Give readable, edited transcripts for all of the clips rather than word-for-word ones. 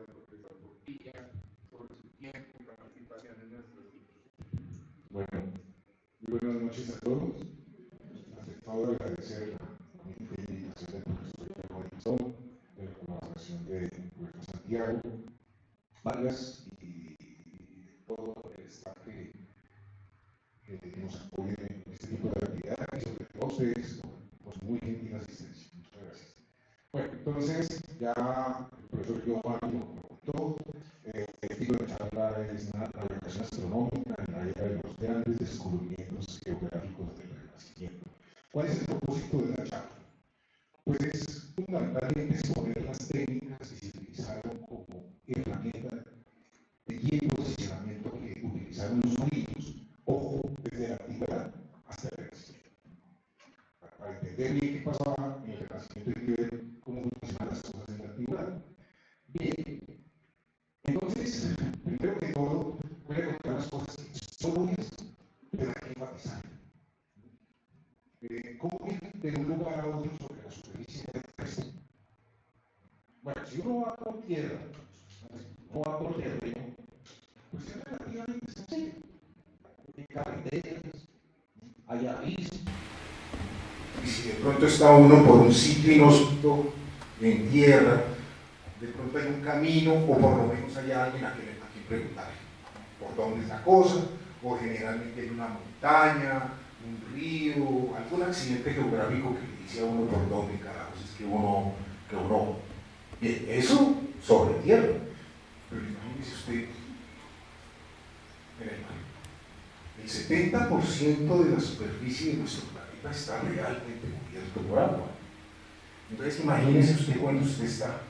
sobre su tiempo y participación en nuestros libros. Bueno, muy buenas noches a todos. Ante todo, agradecer la invitación del profesor Diego Edison, de la colaboración de Roberto Santiago Vargas y todo el staff que nos apoya en este tipo de actividades y sobre todo ustedes por su muy gentil asistencia. Muchas gracias. Bueno, entonces ya el profesor Giovanni lo contó. El título de la charla es Navegación astronómica en la era de los grandes descubrimientos geográficos del Renacimiento. ¿Cuál es el propósito de la charla? Pues es fundamentalmente exponer las técnicas que se utilizaron como herramienta de guía y posicionamiento que utilizaron los marinos, ojo, desde la antigüedad hasta el Renacimiento. Para entender bien qué pasaba en el Renacimiento y ver cómo funcionaban las cosas en la antigüedad. Bien, entonces, primero que todo, voy a contar las cosas que son obvias, pero hay que enfatizar. ¿Cómo ir de un lugar a otro sobre la superficie terrestre? Bueno, si uno va por tierra, no va por terreno, pues es relativamente sencillo. Hay carreteras, hay abismos. Y si de pronto está uno por un sitio inhóspito en tierra, de pronto hay un camino, o por lo menos hay alguien a quien preguntarle por dónde es la cosa, o generalmente hay una montaña, un río, algún accidente geográfico que le dice a uno por dónde carajos es que uno. Bien, eso sobre tierra. Pero imagínese usted en el mar. El 70% de la superficie de nuestro planeta está realmente cubierto por agua. Entonces imagínese usted cuando usted está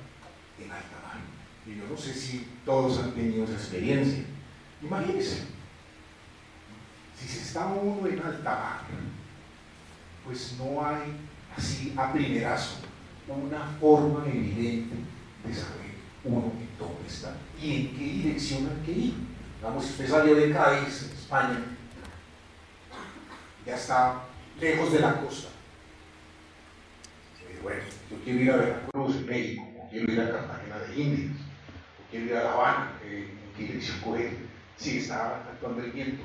en alta mar. Y yo no sé si todos han tenido esa experiencia. Imagínense, si se está uno en alta mar, pues no hay así a primerazo una forma evidente de saber uno en dónde está y en qué dirección hay que ir. Digamos, si usted salió de Cádiz, España, ya está lejos de la costa. Bueno, yo quiero ir a Veracruz, en México, o quiero ir a Cartagena de Indias, o quiero ir a La Habana, ¿en qué dirección coger? Si está actuando el viento,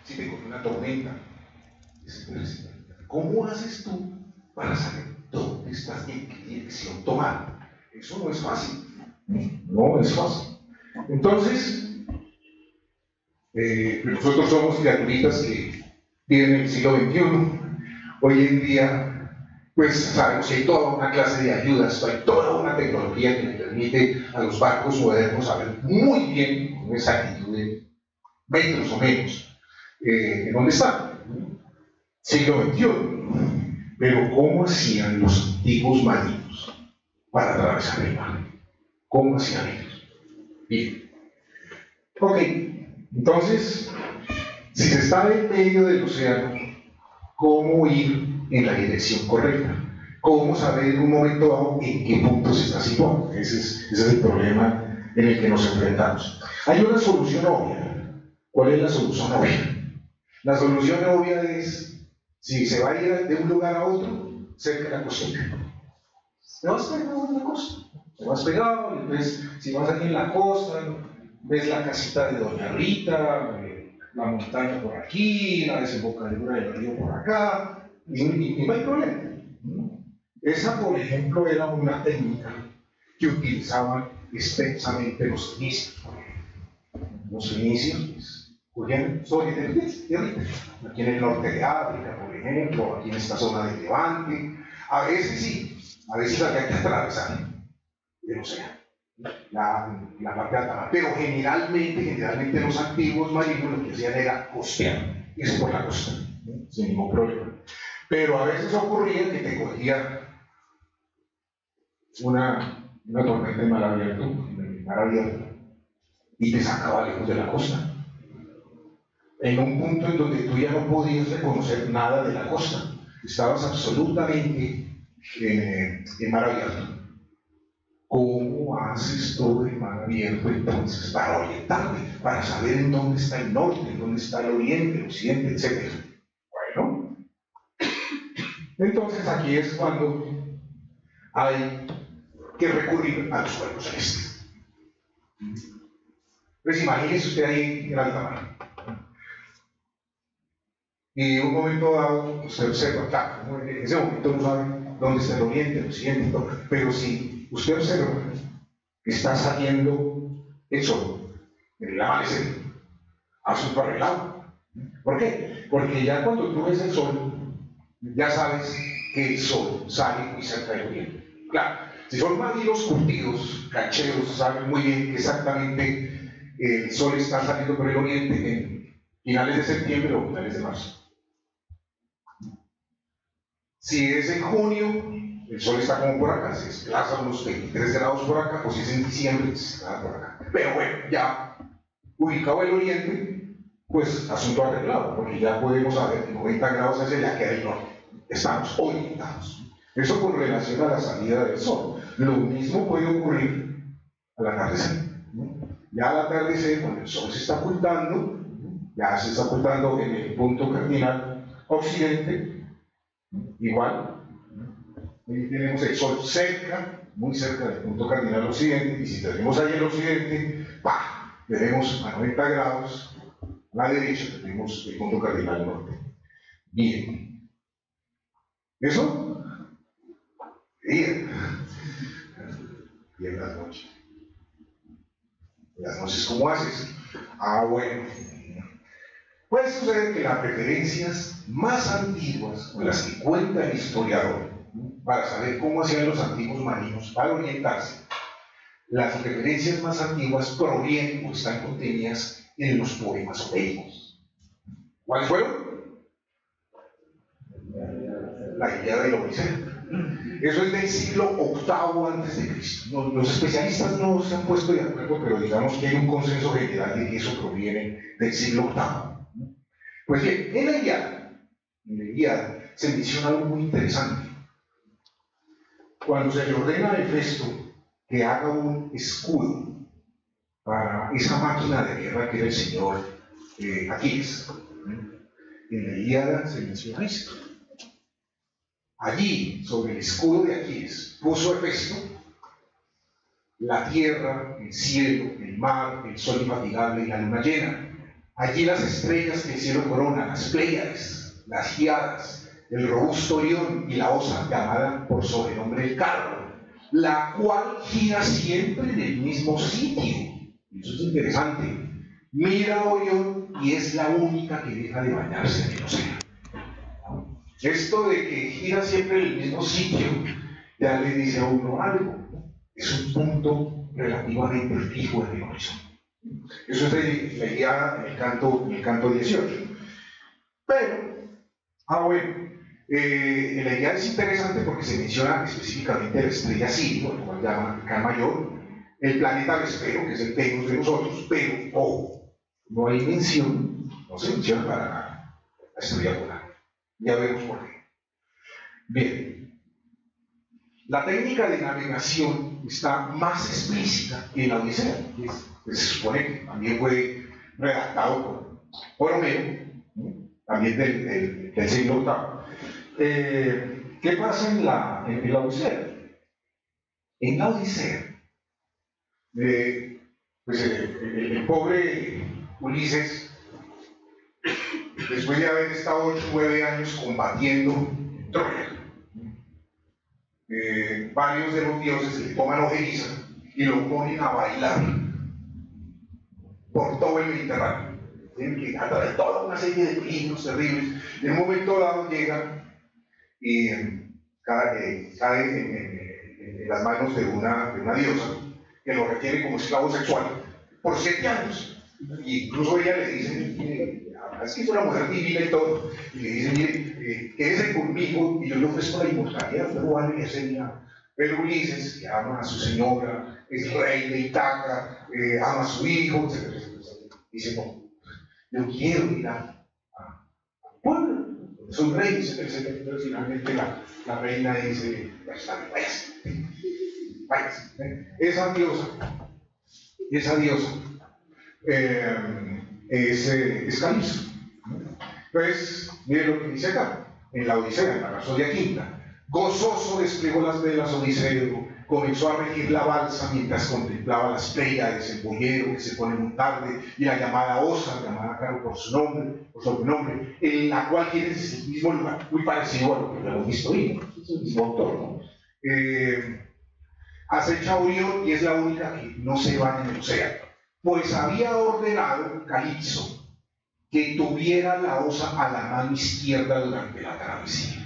si te coge una tormenta. ¿Cómo haces tú para saber dónde estás y en qué dirección tomar? Eso no es fácil. No es fácil. Entonces, nosotros somos criaturitas que viven en el siglo XXI. Hoy en día, pues sabemos que hay toda una clase de ayudas, hay toda una tecnología que le permite a los barcos modernos saber muy bien, con exactitud de metros o menos, en dónde están. Siglo XXI. Pero ¿cómo hacían los antiguos marinos para atravesar el mar? ¿Cómo hacían ellos? Bien. Ok, entonces, si se está en medio del océano, ¿cómo ir en la dirección correcta? ¿Cómo saber en un momento dado en qué punto se está situando? Ese es el problema en el que nos enfrentamos. Hay una solución obvia. ¿Cuál es la solución obvia? La solución obvia es, si se va a ir de un lugar a otro, cerca de la costera. Te vas pegado en la costa. Te vas pegado, y ves, si vas aquí en la costa, ves la casita de Doña Rita, la montaña por aquí, la desembocadura del río por acá, y no hay problema. Esa, por ejemplo, era una técnica que utilizaban extensamente los fenicios. Los fenicios, cogían sobre tierra, aquí en el norte de África, por ejemplo, aquí en esta zona de Levante. A veces sí, a veces había que atravesar el océano, la parte de alta mar, pero generalmente los antiguos marinos lo que hacían era costear, irse por la costa, sin ningún problema. Pero a veces ocurría que te cogía una tormenta en mar abierto, y te sacaba lejos de la costa. En un punto en donde tú ya no podías reconocer nada de la costa, estabas absolutamente en mar abierto. ¿Cómo haces todo en mar abierto entonces para orientarte, para saber en dónde está el norte, en dónde está el oriente, el occidente, etcétera? Bueno, entonces aquí es cuando hay que recurrir a los cuerpos celestes. Entonces imagínese usted ahí en alta mar. Y en un momento dado, usted observa, claro, en ese momento no sabe dónde está el oriente, el occidente, todo. Pero si usted observa que está saliendo el sol, en el amanecer, asunto arreglado. ¿Por qué? Porque ya cuando tú ves el sol, ya sabes que el sol sale muy cerca del oriente. Claro, si son marinos curtidos, cancheros, saben muy bien que exactamente el sol está saliendo por el oriente en finales de septiembre o finales de marzo. Si es en junio, el sol está como por acá, se desplaza unos 23 grados por acá, o si es en diciembre, se está por acá. Pero bueno, ya ubicado el oriente, pues asunto arreglado, porque ya podemos saber que 90 grados hacia allá queda el norte. Estamos orientados. Eso con relación a la salida del sol. Lo mismo puede ocurrir al atardecer. Ya al atardecer, cuando el sol se está ocultando, ya se está ocultando en el punto cardinal occidente, igual, ahí tenemos el sol cerca, muy cerca del punto cardinal occidente, y si tenemos ahí el occidente, ¡pah!, tenemos a 90 grados a la derecha, tenemos el punto cardinal norte. Bien. ¿Eso? Bien. Y en las noches. ¿En las noches cómo haces? Ah, bueno. Puede suceder que las referencias más antiguas, o las que cuenta el historiador, para saber cómo hacían los antiguos marinos para orientarse, las referencias más antiguas provienen o están contenidas en los poemas homéricos. ¿Cuáles fueron? La Ilíada de la Odisea. Eso es del siglo VIII antes de Cristo. Los especialistas no se han puesto de acuerdo, pero digamos que hay un consenso general de que eso proviene del siglo VIII. Pues bien, en la Ilíada se menciona algo muy interesante. Cuando se le ordena a Hefesto que haga un escudo para esa máquina de guerra que era el señor Aquiles, en la Ilíada se menciona esto. Allí, sobre el escudo de Aquiles, puso Hefesto la tierra, el cielo, el mar, el sol infatigable y la luna llena. Allí las estrellas que el cielo corona, las Pléyades, las Giadas, el robusto Orión y la osa llamada por sobrenombre el Carro, la cual gira siempre en el mismo sitio. Y eso es interesante. Mira a Orión y es la única que deja de bañarse en el océano. Esto de que gira siempre en el mismo sitio ya le dice a uno algo. Es un punto relativamente fijo en el horizonte. Eso es de la Ilíada en el canto 18. Pero, bueno, en la Ilíada es interesante porque se menciona específicamente la estrella Sirio, la cual llaman Can Mayor, el planeta Vespero, que es el Venus de nosotros, pero, no hay mención, no se menciona para nada la estrella polar. Ya vemos por qué. Bien. La técnica de navegación está más explícita en la Odisea. Se supone que también fue redactado por Homero, también del siglo VIII. ¿Qué pasa en la Odisea? En la Odisea, pues el pobre Ulises, después de haber estado 8 o 9 años combatiendo en Troya, varios de los dioses le toman ojeriza y lo ponen a bailar por todo el Mediterráneo. Tienen que atraer toda una serie de peligros terribles. En un momento dado llega y cae en las manos de una diosa que lo requiere como esclavo sexual por 7 años. Y incluso ella le dice, es que es una mujer divina y todo, y le dice, mire, quédese conmigo y yo le ofrezco la inmortalidad, pero vale que sea. Pero Ulises, que ama a su señora, es rey de Ítaca, ama a su hijo, etc. Dice, no, yo quiero ir a pueblo, soy rey, etc. Pero finalmente la reina dice, váyase. Esa diosa es Calisto. Entonces, miren lo que dice acá, en la Odisea, en la Rapsodia Quinta. Gozoso desplegó las velas Odiseo, comenzó a regir la balsa mientras contemplaba las Pléyades, el boyero que se pone muy tarde, y la llamada Osa, llamada claro por su nombre, por sobrenombre, en la cual tienes el mismo lugar, muy parecido a lo que hemos visto hoy, es el mismo autor, ¿no? Acecha Orión y es la única que no se va en el océano, pues había ordenado Calipso que tuviera la Osa a la mano izquierda durante la travesía.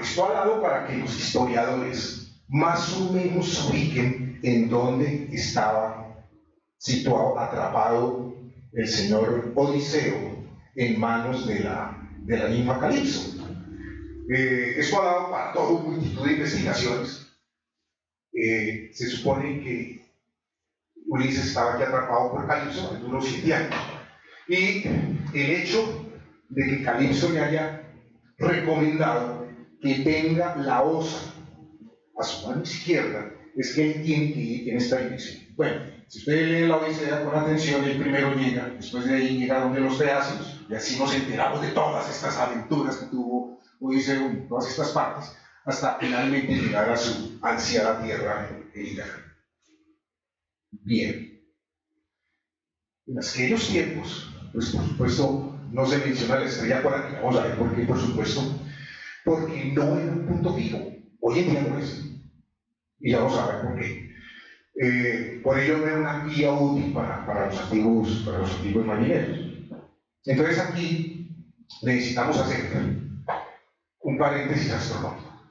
Esto ha dado para que los historiadores más o menos se ubiquen en dónde estaba situado, atrapado el señor Odiseo en manos de la ninfa Calipso. Esto ha dado para toda multitud de investigaciones. Se supone que Ulises estaba aquí atrapado por Calipso en unos 7 años. Y el hecho de que Calipso le haya recomendado que tenga la Osa a su mano izquierda es que él tiene que ir en esta dirección. Bueno, si ustedes leen la Odisea con atención, el primero llega, después de ahí llegaron de los Beacios, y así nos enteramos de todas estas aventuras que tuvo Odiseo en todas estas partes, hasta finalmente llegar a su ansiada tierra Iliada. Bien. En aquellos tiempos, pues por supuesto, no se menciona la estrella polar, vamos a ver por qué, por supuesto, porque no era un punto fijo. Hoy en día no es. Y ya vamos a ver por qué. Por ello no era una guía útil para los antiguos marineros. Entonces aquí necesitamos hacer un paréntesis astronómico,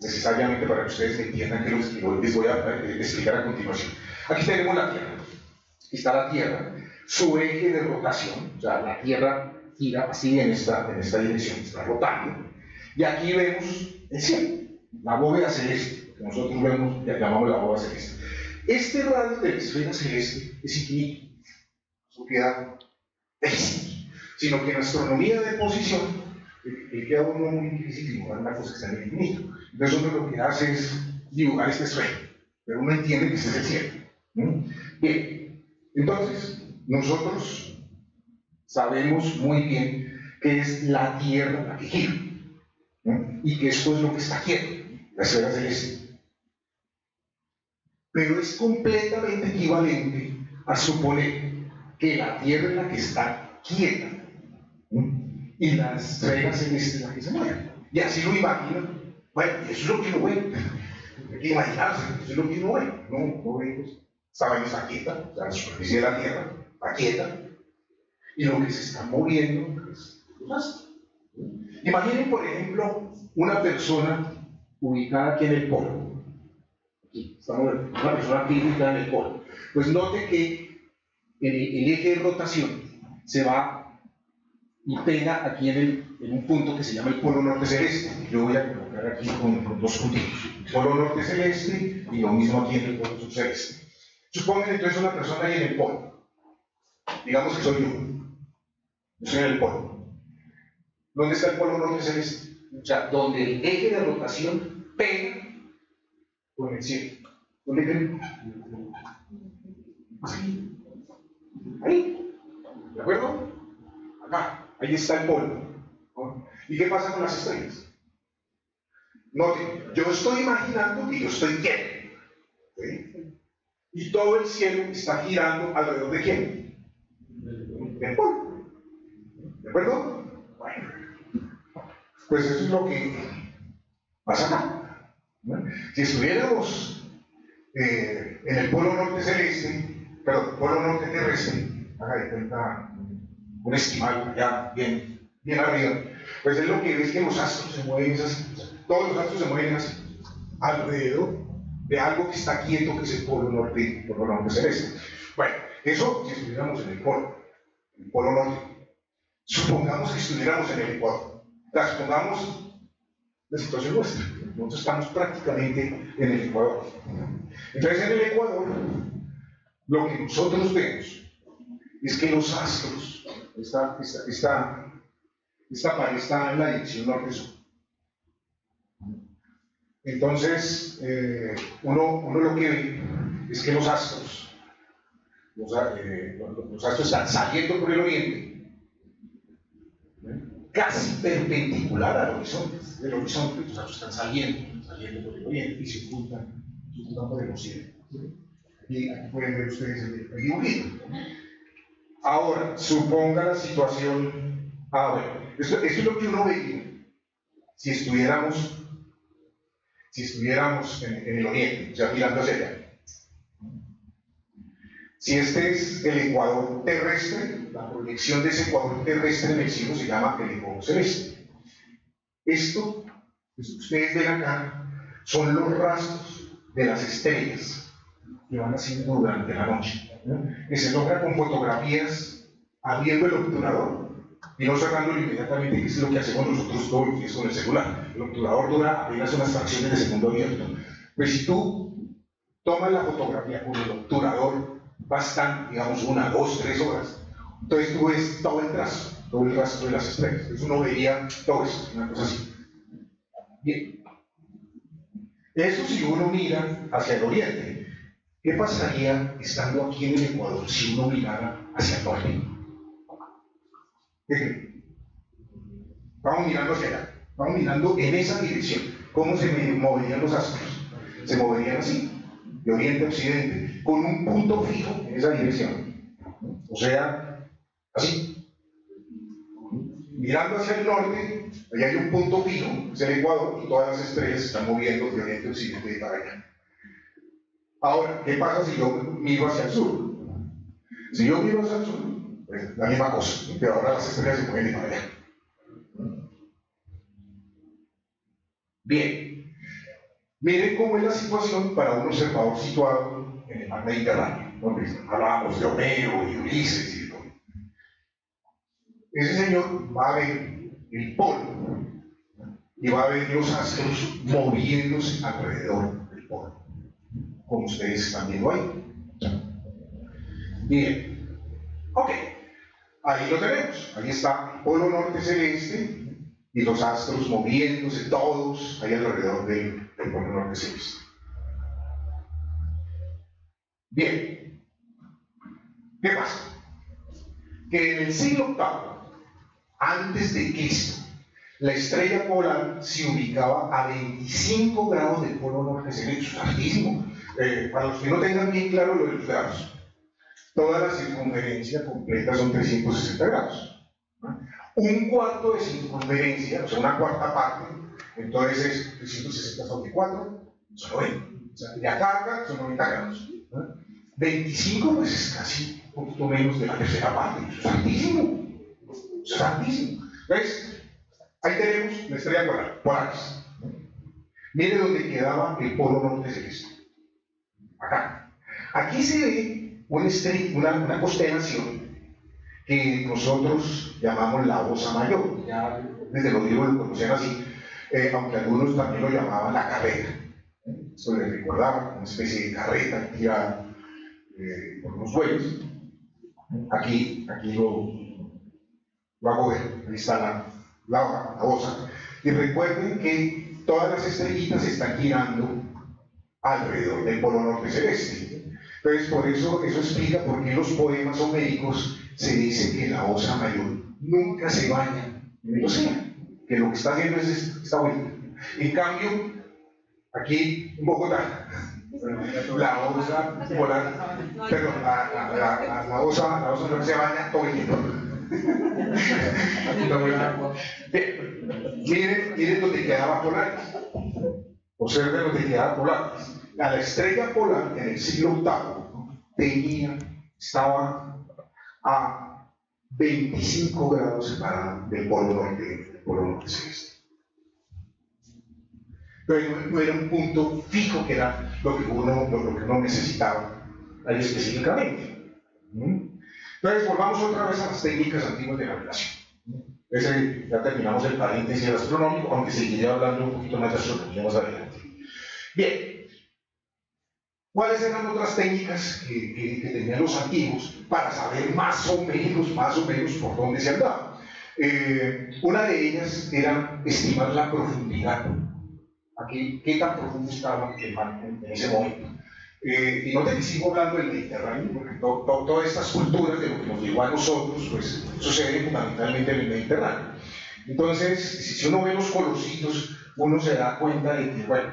necesariamente para que ustedes entiendan que les voy a explicar a continuación. Aquí tenemos la Tierra. Aquí está la Tierra, su eje de rotación, o sea, la Tierra gira así en esta dirección, está rotando. Y aquí vemos el cielo, la bóveda celeste, que nosotros vemos, ya llamamos la bóveda celeste. Este radio de la esfera celeste es infinito, no queda físico, sino que en astronomía de posición queda uno muy difícil dibujar una cosa que está en el infinito. Entonces uno lo que hace es dibujar esta esfera, pero uno entiende que este es el cielo. Bien, entonces nosotros sabemos muy bien que es la Tierra la que gira. Y que esto es lo que está quieto, la esfera celeste. Pero es completamente equivalente a suponer que la Tierra es la que está quieta y la esfera celeste es la que se mueve. Y así lo imaginan. Bueno, eso es lo que uno ve. Hay que imaginarse, eso es lo que uno ve. No ve, pues, esta vaina está quieta, la superficie de la Tierra está quieta, y lo que se está moviendo es los astros. Imaginen, por ejemplo, una persona ubicada aquí en el polo. Aquí, estamos viendo una persona aquí ubicada en el polo. Pues note que el eje de rotación se va y pega aquí en un punto que se llama el polo norte celeste. Yo voy a colocar aquí con 2 puntitos. Polo norte celeste y lo mismo aquí en el polo sur celeste. Supongan entonces una persona ahí en el polo. Digamos que soy yo. Yo estoy en el polo. ¿Dónde está el polo norte celeste? O sea, donde el eje de rotación pega con el cielo. ¿Dónde creen? Ahí. ¿De acuerdo? Acá. Ahí está el polo. ¿No? ¿Y qué pasa con las estrellas? Noten, yo estoy imaginando que yo estoy quieto. ¿Sí? Y todo el cielo está girando alrededor de quién? Del polo. ¿De acuerdo? Bueno. Pues eso es lo que pasa acá. ¿No? Si estuviéramos en el polo norte celeste, perdón, polo norte terrestre, haga de cuenta un esquimal ya bien arriba, pues es lo que ves que los astros se mueven así, todos los astros se mueven así, alrededor de algo que está quieto, que es el polo norte celeste. Bueno, eso si estuviéramos en el polo norte. Supongamos que estuviéramos en el Ecuador. Supongamos la situación nuestra. Nosotros estamos prácticamente en el Ecuador. Entonces, en el Ecuador, lo que nosotros vemos es que los astros, esta pared está en la dirección norte-sur. Entonces, uno lo que ve es que los astros están saliendo por el oriente, casi perpendicular al horizonte. Del horizonte los astros están saliendo. saliendo por el oriente y se ocultan por el occidente. Aquí pueden ver ustedes el dibujito. Ahora, suponga la situación. Bueno, esto es lo que uno vería si estuviéramos en el oriente, o sea, mirando hacia allá. Si este es el ecuador terrestre, la proyección de ese ecuador terrestre en el cielo se llama el ecuador celeste. Esto que ustedes ven acá son los rastros de las estrellas que van haciendo durante la noche, que se logra con fotografías abriendo el obturador y no cerrándolo inmediatamente, que es lo que hacemos nosotros todos los días con el celular. El obturador dura apenas unas fracciones de segundo abierto. Pues si tú tomas la fotografía con el obturador bastante, digamos 1, 2, 3 horas, entonces tú ves todo el rastro de las estrellas. Entonces uno vería todo eso, una cosa así. Bien. Eso si uno mira hacia el oriente. ¿Qué pasaría estando aquí en el Ecuador si uno mirara hacia el norte? Vamos mirando hacia allá, vamos mirando en esa dirección. ¿Cómo se moverían los astros? Se moverían así, de oriente a occidente, con un punto fijo en esa dirección. O sea, así. Mirando hacia el norte, allá hay un punto fijo, es el Ecuador, y todas las estrellas se están moviendo de oriente a occidente y para allá. Ahora, ¿qué pasa si yo miro hacia el sur? Si yo miro hacia el sur, pues la misma cosa, pero ahora las estrellas se mueven para allá. Bien, miren cómo es la situación para un observador situado en el mar Mediterráneo, donde hablábamos de Homero y Ulises y todo. Ese señor va a ver el polo y va a ver los astros moviéndose alrededor del polo, como ustedes están viendo ahí. Bien, ok, ahí lo tenemos, ahí está el polo norte celeste y los astros moviéndose todos ahí alrededor del polo norte celeste. Bien, ¿qué pasa? Que en el siglo VIII antes de Cristo, la estrella polar se ubicaba a 25 grados del polo norte celeste, es altísimo. Para los que no tengan bien claro lo de los grados, toda la circunferencia completa son 360 grados. Un cuarto de circunferencia, o sea, una cuarta parte, entonces es 360 sobre 4, son 90. O sea, de acá a acá son 90 grados. 25 pues es casi un poquito menos de la tercera parte, eso es altísimo. Eso es altísimo. ¿Ves? Ahí tenemos la estrella polar, Polaris. Mire dónde quedaba el polo norte celeste. Acá. Aquí se ve una constelación que nosotros llamamos la Osa Mayor. Ya desde los libros lo conocían así, aunque algunos también lo llamaban la carreta. Esto les recordaba una especie de carreta tirada por unos bueyes. Aquí lo hago ver, ahí está la Osa. Y recuerden que todas las estrellitas están girando alrededor del polo norte celeste. Entonces, por eso explica por qué en los poemas homéricos se dice que la Osa Mayor nunca se baña en el océano, que lo que está haciendo es esta vuelta. En cambio, aquí en Bogotá, la Osa polar, perdón, la Osa no se baña todo el tiempo. Miren donde quedaba Polaris. Observen donde quedaba Polaris. La estrella polar en el siglo VIII estaba a 25 grados separada del polo norte celeste. Pero no era un punto fijo que era lo que uno necesitaba ahí específicamente. Entonces volvamos otra vez a las técnicas antiguas de navegación. Ya terminamos el paréntesis astronómico, aunque seguiré hablando un poquito más de astronomía más adelante. Bien, ¿cuáles eran otras técnicas que tenían los antiguos para saber más o menos por dónde se andaba? Una de ellas era estimar la profundidad. Aquí, ¿qué tan profundo estaba el mar en ese momento? Y no te sigo hablando del Mediterráneo, porque todas estas culturas de lo que nos llegó a nosotros, pues sucede fundamentalmente en el Mediterráneo. Entonces, si uno ve los colorcitos uno se da cuenta de que, bueno,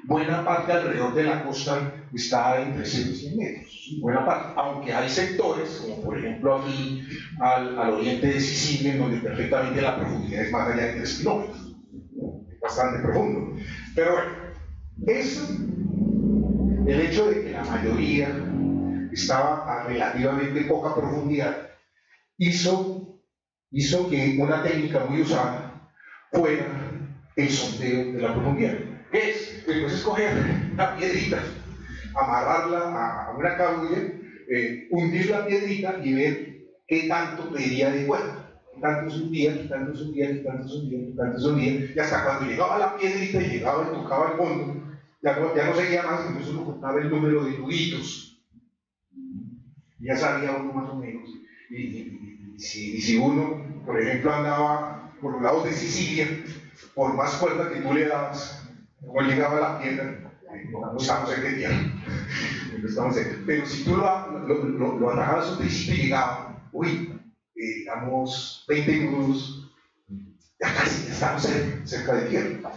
buena parte alrededor de la costa está entre 100 y 100 metros, buena parte, aunque hay sectores, como por ejemplo aquí al oriente de Sicilia, en donde perfectamente la profundidad es más allá de 3 kilómetros, es bastante profundo. Pero bueno, eso, el hecho de que la mayoría estaba a relativamente poca profundidad, hizo que una técnica muy usada fuera el sondeo de la profundidad. ¿Qué es? Pues es coger una piedrita, amarrarla a una cabulla, hundir la piedrita y ver qué tanto pedía de cuerda. Tanto subía, tanto subía, tanto subía, tanto subía, y hasta cuando llegaba la piedrita y llegaba y tocaba el fondo, ya no seguía más, entonces uno contaba el número de nuditos. Ya sabía uno más o menos. Y si uno, por ejemplo, andaba por los lados de Sicilia, por más cuerda que tú le dabas, no llegaba la piedra, no estamos en el tierra. Pero si tú lo atajabas un principio y llegaba, digamos, 20 minutos, ya casi estamos cerca de tierra.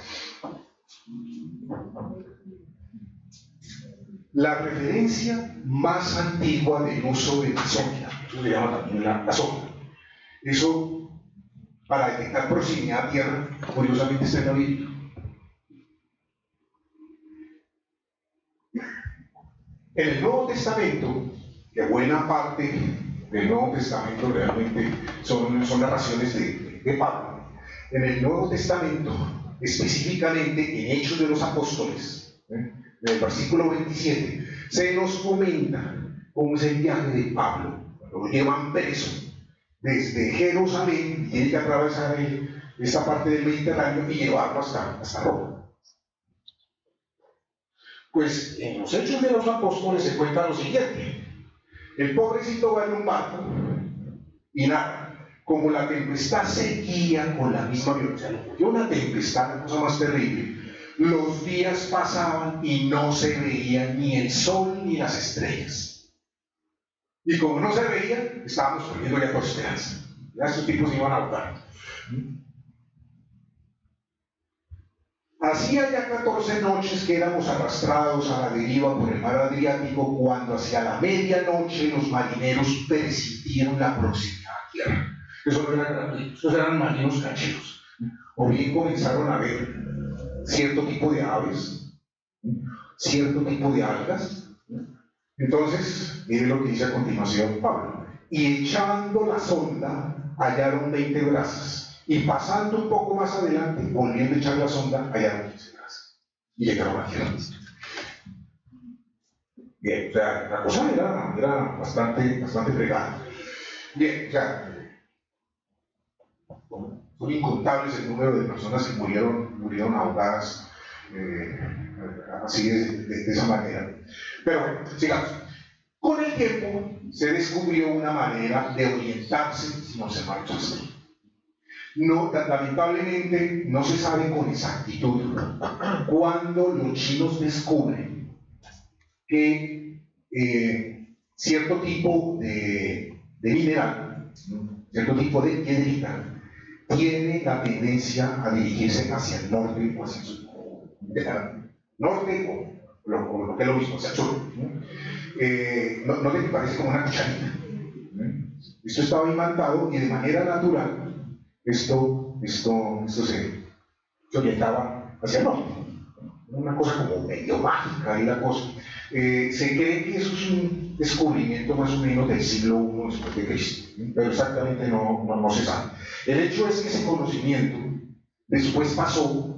La referencia más antigua del uso de la sonda, eso se llama también la sonda. Eso, para detectar proximidad a tierra, curiosamente está en la Biblia. En el Nuevo Testamento, que buena parte del Nuevo Testamento realmente son narraciones de Pablo, en el Nuevo Testamento, específicamente en Hechos de los Apóstoles, en el versículo 27, se nos comenta cómo es el viaje de Pablo, cuando lo llevan preso desde Jerusalén, y tiene que atravesar esta parte del Mediterráneo y llevarlo hasta Roma. Pues en los Hechos de los Apóstoles se cuenta lo siguiente: el pobrecito va en un barco y nada, como la tempestad seguía con la misma violencia, lo cogió una tempestad, la cosa más terrible. Los días pasaban y no se veían ni el sol ni las estrellas. Y como no se veía, estábamos perdiendo ya por esperanza. Ya estos tipos iban a ahogar. Hacía ya 14 noches que éramos arrastrados a la deriva por el mar Adriático, cuando hacia la medianoche los marineros persintieron la proximidad a tierra. Eso no eran gratuitos, esos eran marinos cancheros. O bien comenzaron a ver cierto tipo de aves, cierto tipo de algas. Entonces, miren lo que dice a continuación Pablo. Y echando la sonda, hallaron 20 brazas. Y pasando un poco más adelante, volviendo a echar la sonda, hallaron 15 brazas. Y llegaron a tierra. Bien, o sea, la cosa era bastante fregada. Bien, o sea, son incontables el número de personas que murieron ahogadas así de esa manera. Pero bueno, sigamos. Con el tiempo se descubrió una manera de orientarse sin observar el astro. No, lamentablemente no se sabe con exactitud cuando los chinos descubren que cierto tipo de mineral, cierto tipo de piedrita, tiene la tendencia a dirigirse hacia el norte o hacia el sur. Norte o lo que es lo mismo, hacia el sur. No te parece como una cucharita. Esto estaba imantado y de manera natural esto se orientaba hacia el norte. Una cosa como medio mágica ahí la cosa. Se cree que eso es un descubrimiento más o menos del siglo I después de Cristo, pero exactamente no se sabe. El hecho es que ese conocimiento después pasó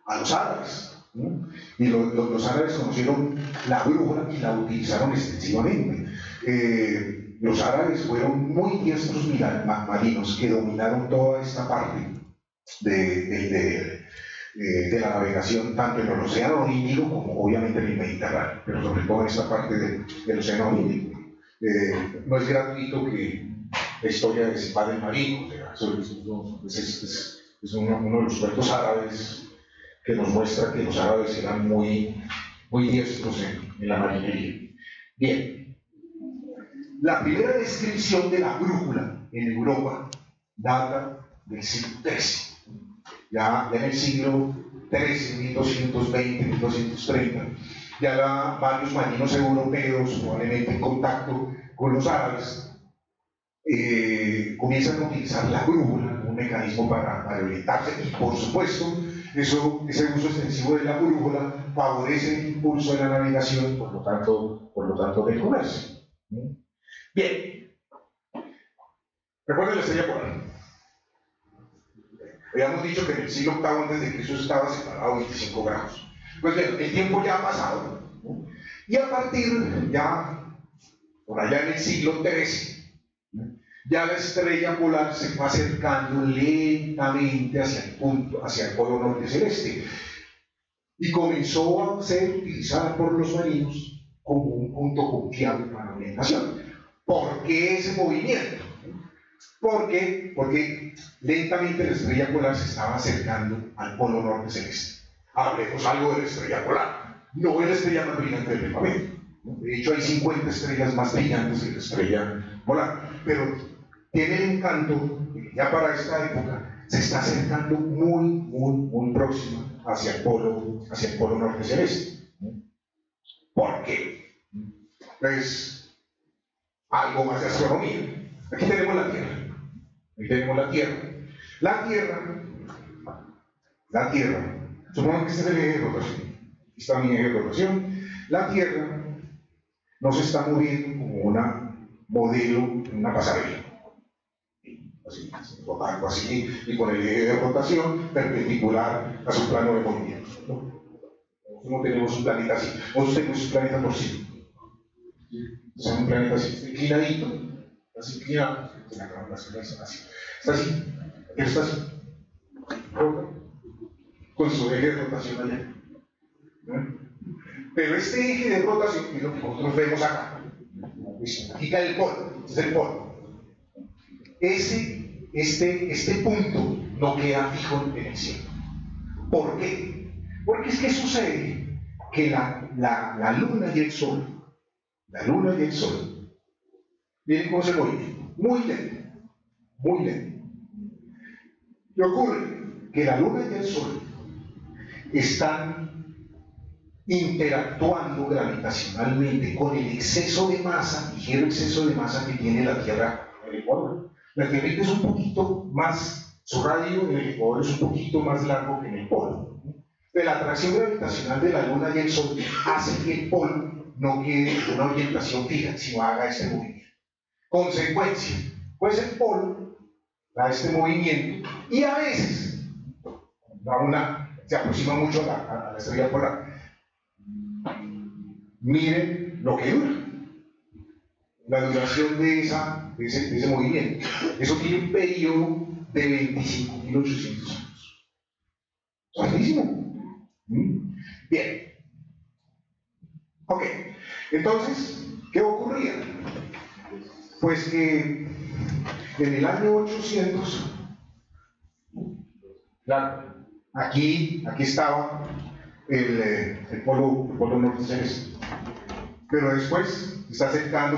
a los árabes, ¿no? Y los árabes conocieron la brújula y la utilizaron extensivamente. Los árabes fueron muy diestros marinos que dominaron toda esta parte de la navegación, tanto en el Océano Índico como obviamente en el Mediterráneo, pero sobre todo en esta parte del Océano Índico. No es gratuito que la historia de Simbad el Marino, o sea, es uno de los cuentos árabes que nos muestra que los árabes eran muy diestros en la marinería. Bien. La primera descripción de la brújula en Europa data del siglo XIII. Ya en el siglo 1213, 1220, 1230. Ya varios marinos europeos, probablemente en contacto con los árabes, comienzan a utilizar la brújula, un mecanismo para orientarse, y por supuesto, ese uso extensivo de la brújula favorece el impulso de la navegación, por lo tanto del comercio. Bien, recuerden la estrella polar. Habíamos dicho que en el siglo VIII antes de Cristo estaba separado 25 grados. Pues bien, el tiempo ya ha pasado, ¿no? Y a partir ya, por allá en el siglo XIII, ¿no?, ya la estrella polar se va acercando lentamente hacia el polo norte celeste, y comenzó a ser utilizada por los marinos como un punto confiable para la orientación. ¿Por qué ese movimiento? Porque lentamente la estrella polar se estaba acercando al polo norte celeste. Hablemos algo de la estrella polar, no es la estrella más brillante del firmamento. De hecho, hay 50 estrellas más brillantes que la estrella polar, pero tiene el encanto de que ya para esta época se está acercando muy próxima hacia el polo norte celeste. ¿Por qué? Pues algo más de astronomía. Aquí tenemos la Tierra. Aquí tenemos la Tierra. La Tierra. Supongo que este es el eje de rotación. Aquí está mi eje de rotación. La Tierra no se está moviendo como una modelo en una pasarela. Así, rotando así, y con el eje de rotación perpendicular a su plano de movimiento. No tenemos un planeta así. Nosotros tenemos un planeta torcido. O sea, un planeta así, inclinadito, así inclinado, así. Está así, está así, con su eje de rotación allá. Pero este eje de rotación es lo que nosotros vemos acá. Aquí cae el polo, este es el polo. Este punto no queda fijo en el cielo. ¿Por qué? Porque es que sucede que la luna y el sol, miren cómo se mueve, muy lento. Y ocurre que la luna y el sol están interactuando gravitacionalmente con el exceso de masa, ligero exceso de masa que tiene la Tierra en el Ecuador. La Tierra es un poquito más, su radio en el Ecuador es un poquito más largo que en el polo. De la atracción gravitacional de la luna y el sol hace que el polo no quede en una orientación fija, sino haga este movimiento. Consecuencia, pues el polo da este movimiento y a veces se aproxima mucho a la estrella polar. Miren lo que dura, la duración de ese movimiento. Eso tiene un periodo de 25.800 años. Rapidísimo. Bien. Ok. Entonces, ¿qué ocurría? Pues que en el año 800, claro, aquí estaba el polo norte celeste. Pero después se está acercando.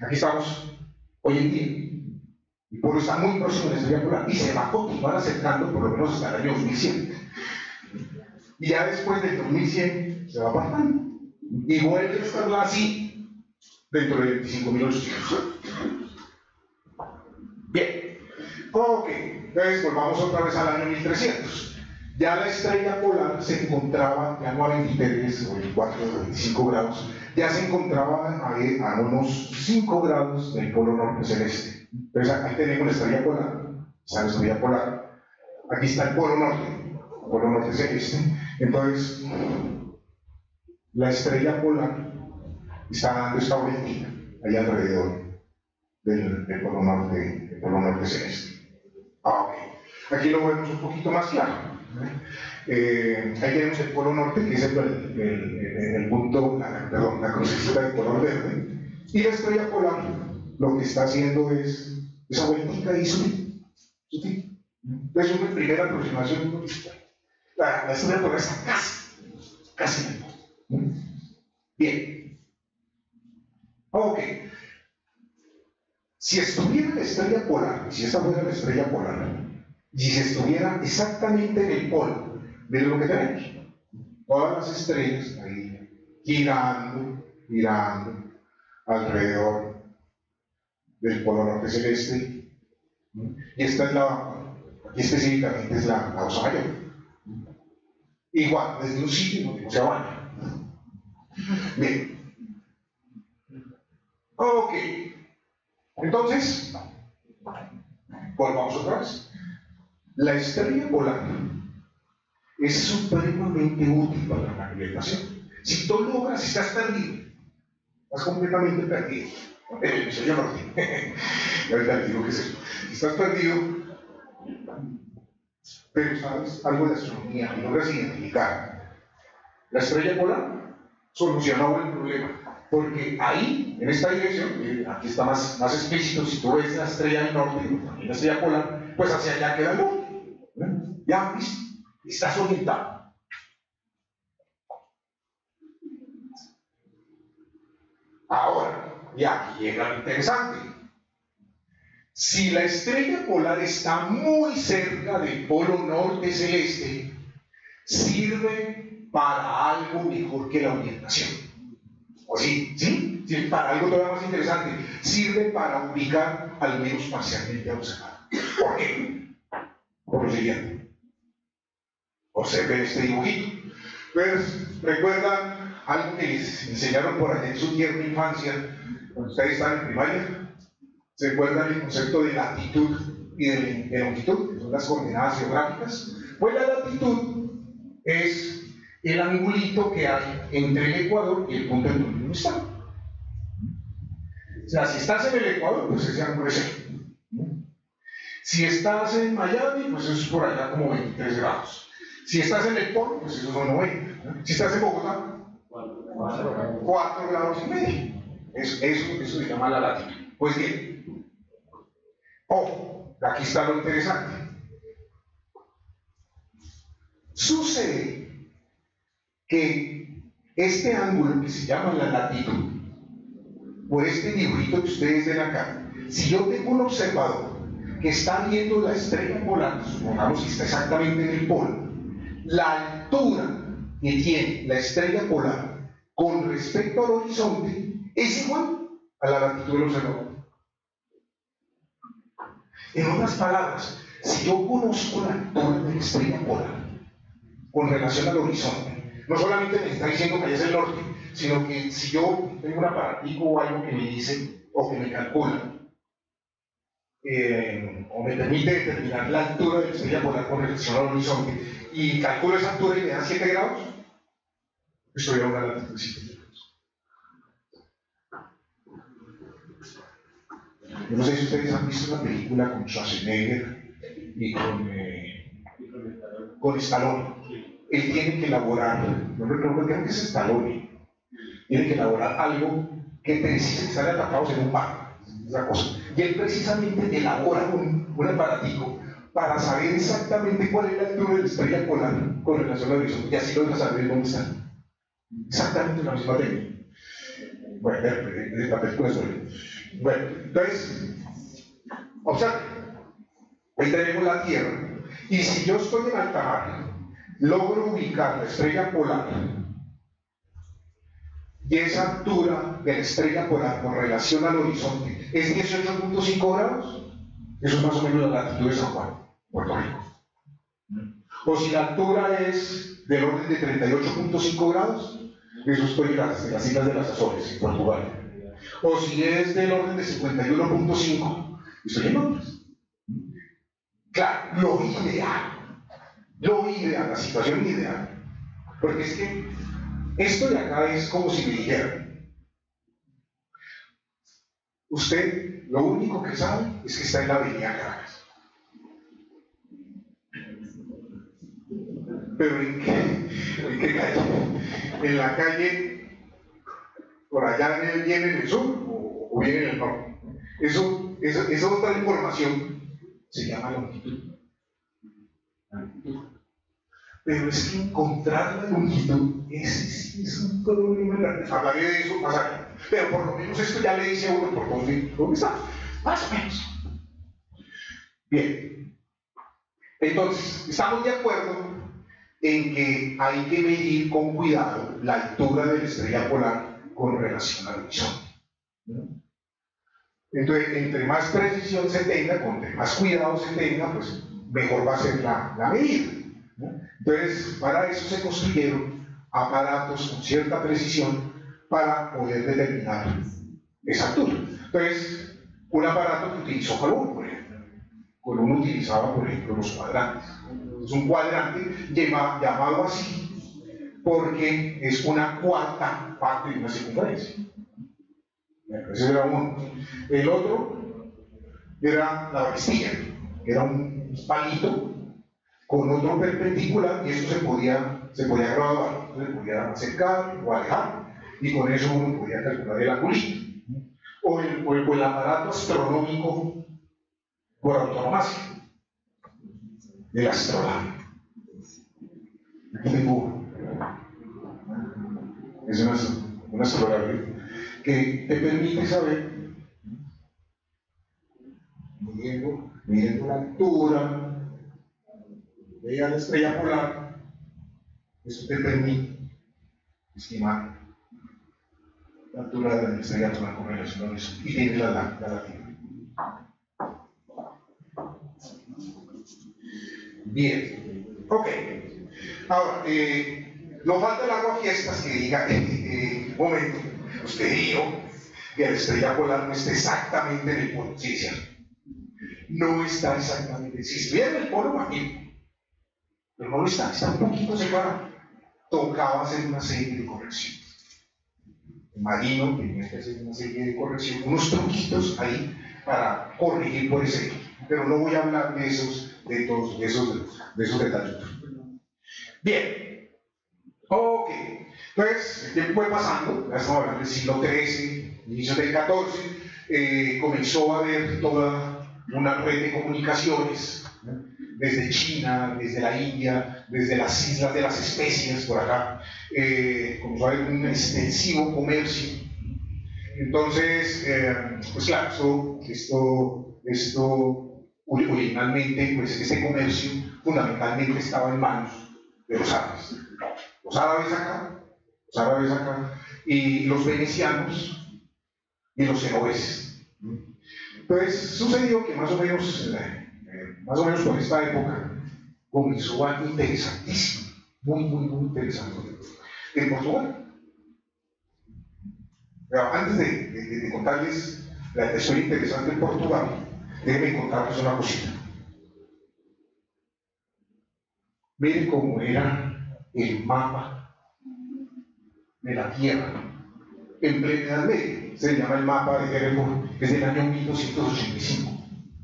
Aquí estamos hoy en día. El polo está muy próximo a la estrella polar y se va a continuar acercando por lo menos hasta el año 2100. Y ya después del 2100 se va apartando. Y vuelve a estar así dentro de 25.800. Bien. Ok, entonces volvamos otra vez al año 1300. Ya la estrella polar se encontraba, ya no a 23 o 24 o 25 grados, ya se encontraba a unos 5 grados del polo norte celeste. Entonces ahí tenemos la estrella polar, está la estrella polar, aquí está el polo norte celeste. Entonces, la estrella polar está dando esta vueltita allá alrededor del polo norte celeste. Ok, aquí lo vemos un poquito más claro. Ahí tenemos el polo norte, que es el punto, la crucecita de color verde, y la estrella polar lo que está haciendo es esa vueltita y subir. Es una primera aproximación. La estrella polar está casi. Bien. Ok. Si estuviera la estrella polar, si esta fuera la estrella polar, y si estuviera exactamente en el polo de lo que tenemos, todas las estrellas ahí girando alrededor del polo norte celeste, y esta es aquí específicamente es la Osa Mayor. Igual, desde un sitio donde no se baña. Bien. Ok. Entonces, volvamos otra vez. La estrella polar es supremamente útil para la navegación. Si tú logras, si estás perdido, estás completamente perdido. El hemisferio norte. Ahorita les digo qué es eso. Si estás perdido, pero sabes algo de astronomía y logras identificar la estrella polar, solucionó el problema. Porque ahí, en esta dirección, aquí está más explícito, si tú ves la estrella del norte, también la estrella polar, pues hacia allá queda el norte. Ya, listo, estás orientado. Ahora, y aquí llega lo interesante. Si la estrella polar está muy cerca del polo norte celeste, sirve para algo mejor que la orientación. ¿O sí? ¿Sí? ¿Sí? Para algo todavía más interesante. Sirve para ubicar al menos parcialmente a observar. ¿Por qué? Por lo siguiente. Observen este dibujito. Pues, ¿recuerdan algo que les enseñaron por allá en su tierna infancia, cuando ustedes estaban en primaria? ¿Se acuerdan el concepto de latitud y de longitud, que son las coordenadas geográficas? Pues la latitud es el angulito que hay entre el ecuador y el punto en donde uno está. O sea, si estás en el ecuador, pues ese ángulo es el. Si estás en Miami, pues eso es por allá como 23 grados. Si estás en el polo, pues eso son 90. Si estás en Bogotá, 4 grados y medio. Eso se llama la latitud. Pues bien, aquí está lo interesante. Sucede que este ángulo que se llama la latitud, por este dibujito que ustedes ven acá, si yo tengo un observador que está viendo la estrella polar, supongamos que está exactamente en el polo, la altura que tiene la estrella polar con respecto al horizonte es igual a la latitud del observador. En otras palabras, si yo conozco la altura de la estrella polar con relación al horizonte, no solamente me está diciendo que es el norte, sino que si yo tengo un aparatico o algo que me dice o que me calcula o me permite determinar la altura de la estrella polar con relación al horizonte y calculo esa altura y me da 7 grados, estoy a una latitud de 7 grados. Yo no sé si ustedes han visto una película con Schwarzenegger y con Stallone. Él tiene que elaborar, no recuerdo, creo que es Stallone, tiene que elaborar algo que precise estar atrapados en un bar, esa cosa. Y él precisamente elabora un aparatico para saber exactamente cuál es la altura de la estrella polar con relación al horizonte, y así logra saber dónde está. Exactamente la misma técnica. Bueno, la película es buena. Bueno, entonces, observen, ahí tenemos la Tierra, y si yo estoy en alta mar, logro ubicar la estrella polar y esa altura de la estrella polar con relación al horizonte es 18.5 grados, eso es más o menos la latitud de San Juan, Puerto Rico. O si la altura es del orden de 38.5 grados, eso estoy en las islas de las Azores, en Portugal. O si es del orden de 51.5, estoy en Londres. Claro, lo ideal, la situación ideal, porque es que esto de acá es como si me dijeran, usted lo único que sabe es que está en la avenida Caracas. ¿Pero en qué calle? ¿En la calle por allá viene en el sur o viene en el norte? Esa otra información se llama longitud. Pero es que encontrar la longitud, ese sí es un problema. Hablaré de eso más allá. Pero por lo menos esto ya le dice a uno por dónde está. Más o menos. Bien. Entonces, estamos de acuerdo en que hay que medir con cuidado la altura de la estrella polar con relación al horizonte. Entonces, entre más precisión se tenga, entre más cuidado se tenga, pues mejor va a ser la medida. Entonces, para eso se construyeron aparatos con cierta precisión para poder determinar esa altura. Entonces, un aparato que utilizó Colón, por ejemplo. Colón utilizaba, por ejemplo, los cuadrantes. Es un cuadrante llamado así porque es una cuarta parte de una circunferencia. Ese era uno. El otro era la bastilla, que era un palito con otro perpendicular, y esto se podía graduar, se podía acercar o alejar, y con eso uno podía calcular el angulito. O el aparato astronómico por autonomasia, el astrolabio. Aquí tengo uno. Es un astrolabio que te permite saber, midiendo la altura, vea la estrella polar, eso te permite estimar la altura de la estrella polar con relación a eso, y tiene la latitud. Bien, ok. Ahora, no falta el aguafiestas que diga, momento, usted dijo que la estrella polar no está exactamente en el polo. Sí, es cierto. No está exactamente. Si estuviera en el polo, imagino. Pero no lo está un poquito separado. Tocaba hacer una serie de correcciones. Imagino que tenía que hacer una serie de correcciones, unos truquitos ahí para corregir por ese. Pero no voy a hablar de esos detalles. Bien. Ok. Entonces, el tiempo fue pasando, ya estamos hablando del siglo XIII, inicio del XIV, comenzó a haber toda una red de comunicaciones, ¿no? Desde China, desde la India, desde las islas de las especias, por acá, comenzó a haber un extensivo comercio. Entonces, pues claro, esto originalmente, pues este comercio fundamentalmente estaba en manos de los árabes. Los árabes acá, y los venecianos y los genoveses. Entonces sucedió que más o menos por esta época comenzó algo interesantísimo, muy interesante, en Portugal. Pero antes de contarles la historia interesante en Portugal, déjenme contarles una cosita. Miren cómo era el mapa de la Tierra en plena Edad Media. Se llama el mapa de Hereford, que es del año 1285.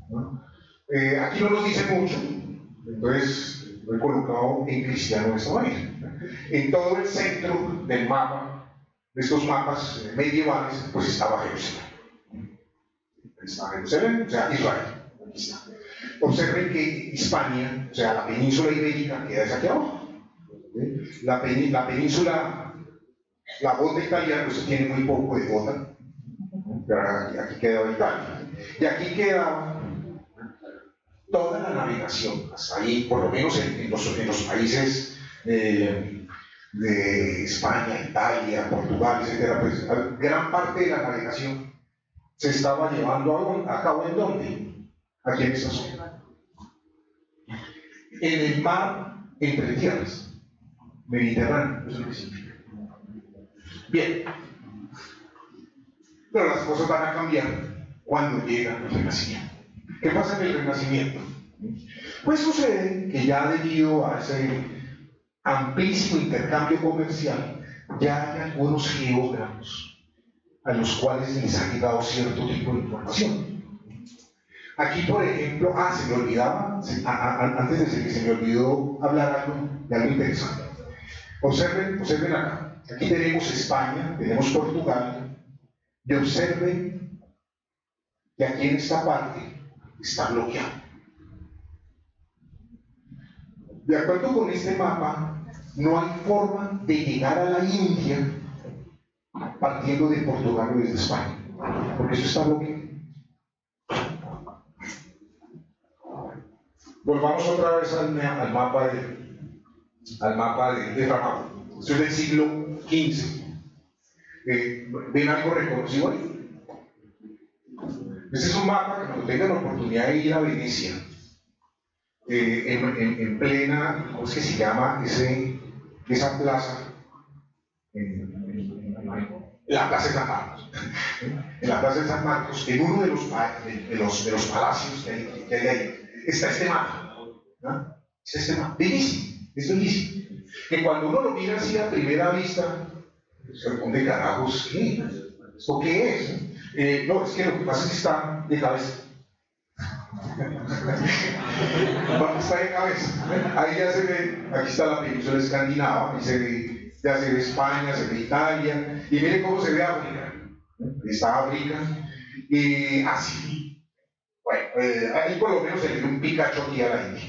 ¿No? Aquí no nos dice mucho, entonces lo he colocado en cristiano de esta manera. En todo el centro del mapa, de estos mapas medievales, pues estaba Jerusalén. Estaba Jerusalén, o sea, Israel. Aquí está. Observen que Hispania, o sea, la península ibérica, queda desde aquí abajo. La península, la bota italiana, pues tiene muy poco de bota, pero aquí quedaba Italia. Y aquí quedaba toda la navegación, hasta ahí, por lo menos en los países de España, Italia, Portugal, etc. Pues gran parte de la navegación se estaba llevando a cabo ¿en dónde? Aquí en esta zona. En el mar entre tierras, Mediterráneo, eso es lo que significa. Bien, pero las cosas van a cambiar cuando llega el Renacimiento. ¿Qué pasa en el Renacimiento? Pues sucede que ya debido a ese amplísimo intercambio comercial, ya hay algunos geógrafos a los cuales les ha llegado cierto tipo de información. Aquí, por ejemplo, se me olvidaba, antes de que se me olvidó hablar de algo interesante. Observen acá. Aquí tenemos España, tenemos Portugal, y observen que aquí en esta parte está bloqueado. De acuerdo con este mapa, no hay forma de llegar a la India partiendo de Portugal o desde España, porque eso está bloqueado. Volvamos otra vez al mapa de Ramado. Esto es del siglo XV. ¿Ven algo reconocido ahí? Este es un mapa que cuando tengan la oportunidad de ir a Venecia, en plena, ¿cómo es que se llama esa plaza? La Plaza de San Marcos. En la Plaza de San Marcos, en uno de los palacios que hay ahí, está este mapa. ¿No? Está este mapa. Bellísimo, es bellísimo. Que cuando uno lo mira así a primera vista, se responde, carajos, ¿qué? ¿Esto qué es? No, es que lo que pasa es que está de cabeza. Está de cabeza. Ahí ya se ve, aquí está la península escandinava, ahí se ve, ya se ve España, se ve Italia, y miren cómo se ve África. Está África, y así. Bueno, ahí por lo menos se le dio un picacho aquí a la India.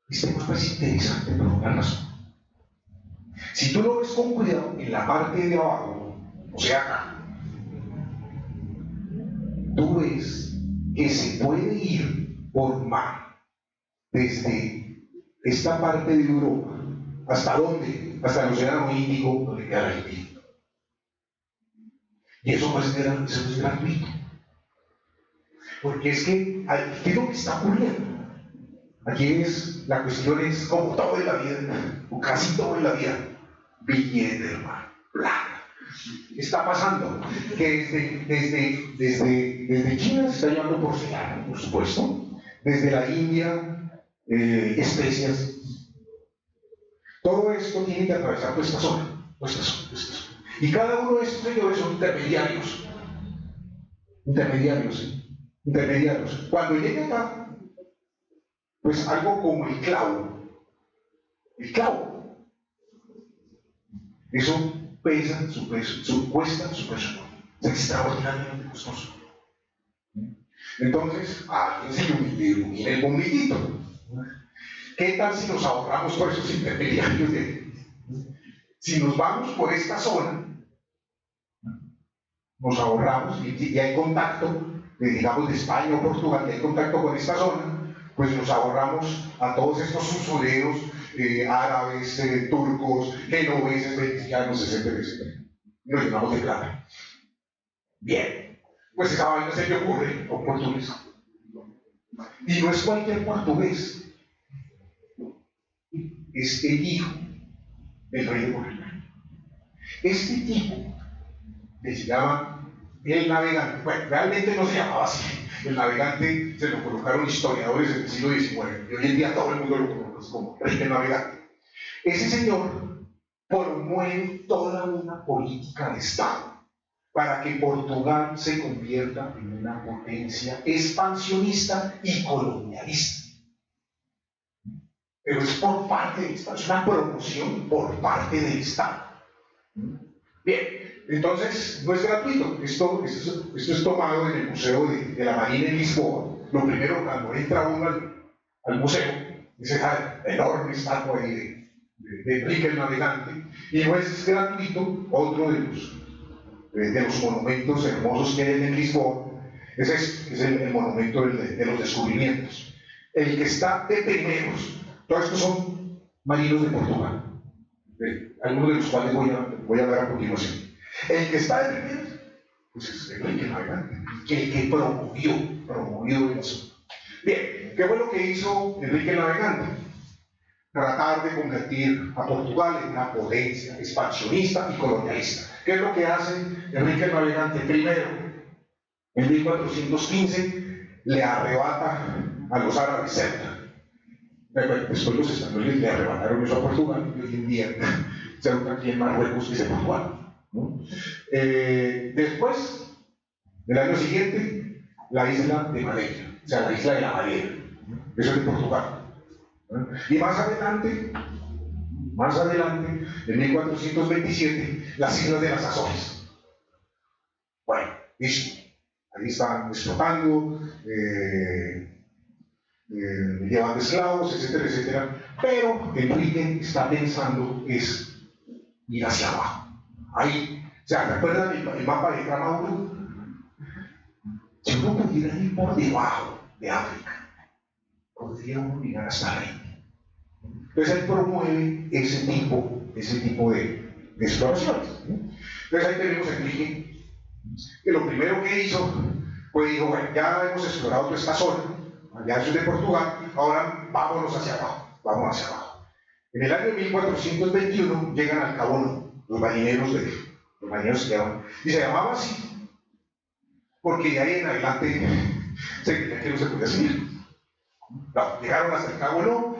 Este mapa es interesante por una razón. Si tú lo ves con cuidado en la parte de abajo, o sea acá, tú ves que se puede ir por mar desde esta parte de Europa, ¿hasta dónde? Hasta el Océano Índico, donde queda la India. Y eso no es gratuito. Porque es que, ¿qué es lo que está ocurriendo? Aquí la cuestión es, como todo en la vida, o casi todo en la vida, billete, hermano, plata. ¿Qué está pasando? Que desde China se está llevando porcelana, por supuesto, desde la India, especias. Todo esto tiene que atravesar esta zona. Y cada uno de estos señores son intermediarios. Intermediarios. Cuando llega acá, pues algo como el clavo, eso pesa cuesta su peso, es extraordinariamente costoso. Entonces, a alguien se le ilumina el bombillito. ¿Qué tal si nos ahorramos por esos intermediarios? Si nos vamos por esta zona, nos ahorramos y hay contacto, digamos de España o Portugal, y hay contacto con esta zona, pues nos ahorramos a todos estos usureros árabes, turcos, genoveses, venecianos, etcétera, etcétera. Nos llenamos de plata. Bien, pues esa vaina se le ocurre a un portugués. Y no es cualquier portugués, es el hijo del rey de Portugal. Este tipo, que se llama el navegante, bueno, realmente no se llamaba así. El navegante se lo colocaron historiadores del siglo XIX, y hoy en día todo el mundo lo conoce como el navegante. Ese señor promueve toda una política de Estado para que Portugal se convierta en una potencia expansionista y colonialista. Pero es por parte del Estado, es una promoción por parte del Estado. Bien, entonces no es gratuito. Esto es tomado en el Museo de la Marina en Lisboa. Lo primero, cuando entra uno al museo, es esa enorme estatua ahí de Enrique el Navegante, y no es gratuito. Otro de los monumentos hermosos que hay en Lisboa es el monumento de los descubrimientos. El que está de primeros, todos estos son marinos de Portugal, algunos de los cuales voy a hablar a continuación. El que está de primeros, pues es Enrique el Navegante, el que promovió el asunto. Bien, ¿qué fue lo que hizo Enrique el Navegante? Tratar de convertir a Portugal en una potencia expansionista y colonialista. ¿Qué es lo que hace Enrique el Navegante? Primero, en 1415 le arrebata a los árabes Ceuta. Después los españoles le arrebataron eso a Portugal, y hoy en día Ceuta aquí en Marruecos es Portugal, ¿no? Después, el año siguiente, la isla de Madeira, o sea, la isla de la Madeira, eso es de Portugal. Y más adelante, en 1427, las islas de las Azores. Bueno, listo. Ahí están explotando, llevando esclavos, etcétera, etcétera. Pero Enrique está pensando es ir hacia abajo. Ahí, o sea, ¿recuerdan el mapa de Tramauro? Si uno pudiera ir por debajo de África, podría uno llegar hasta ahí. Entonces él promueve ese tipo de exploraciones. Entonces ahí tenemos a Enrique, que lo primero que hizo fue dijo, bueno, ya hemos explorado toda esta zona, allá eso es de Portugal, ahora vámonos hacia abajo, vamos hacia abajo. En el año 1421 llegan al Cabo No, los marineros que llaman, y se llamaba así, porque de ahí en adelante se creía que no se podía seguir. No, llegaron hasta el Cabo No,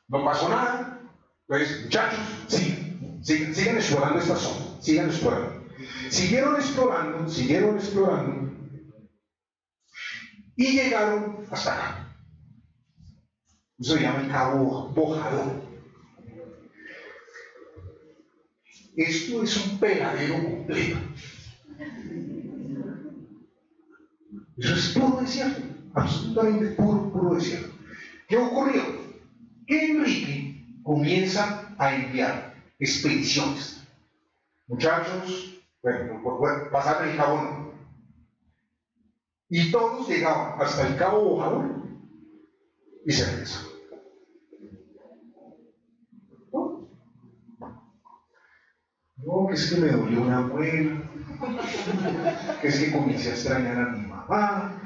no pasó nada, entonces muchachos, sigan explorando esta zona, sigan explorando. Siguieron explorando, y llegaron hasta acá. Eso se llama el Cabo Bojador. Esto es un peladero completo. Eso es puro desierto, absolutamente puro desierto. ¿Qué ocurrió? Que Enrique comienza a enviar expediciones. Muchachos, bueno, pasaron el Cabo No. Y todos llegaban hasta el Cabo Bojador y se regresaban. No, que es que me dolió una muela, que es que comencé a extrañar a mi mamá.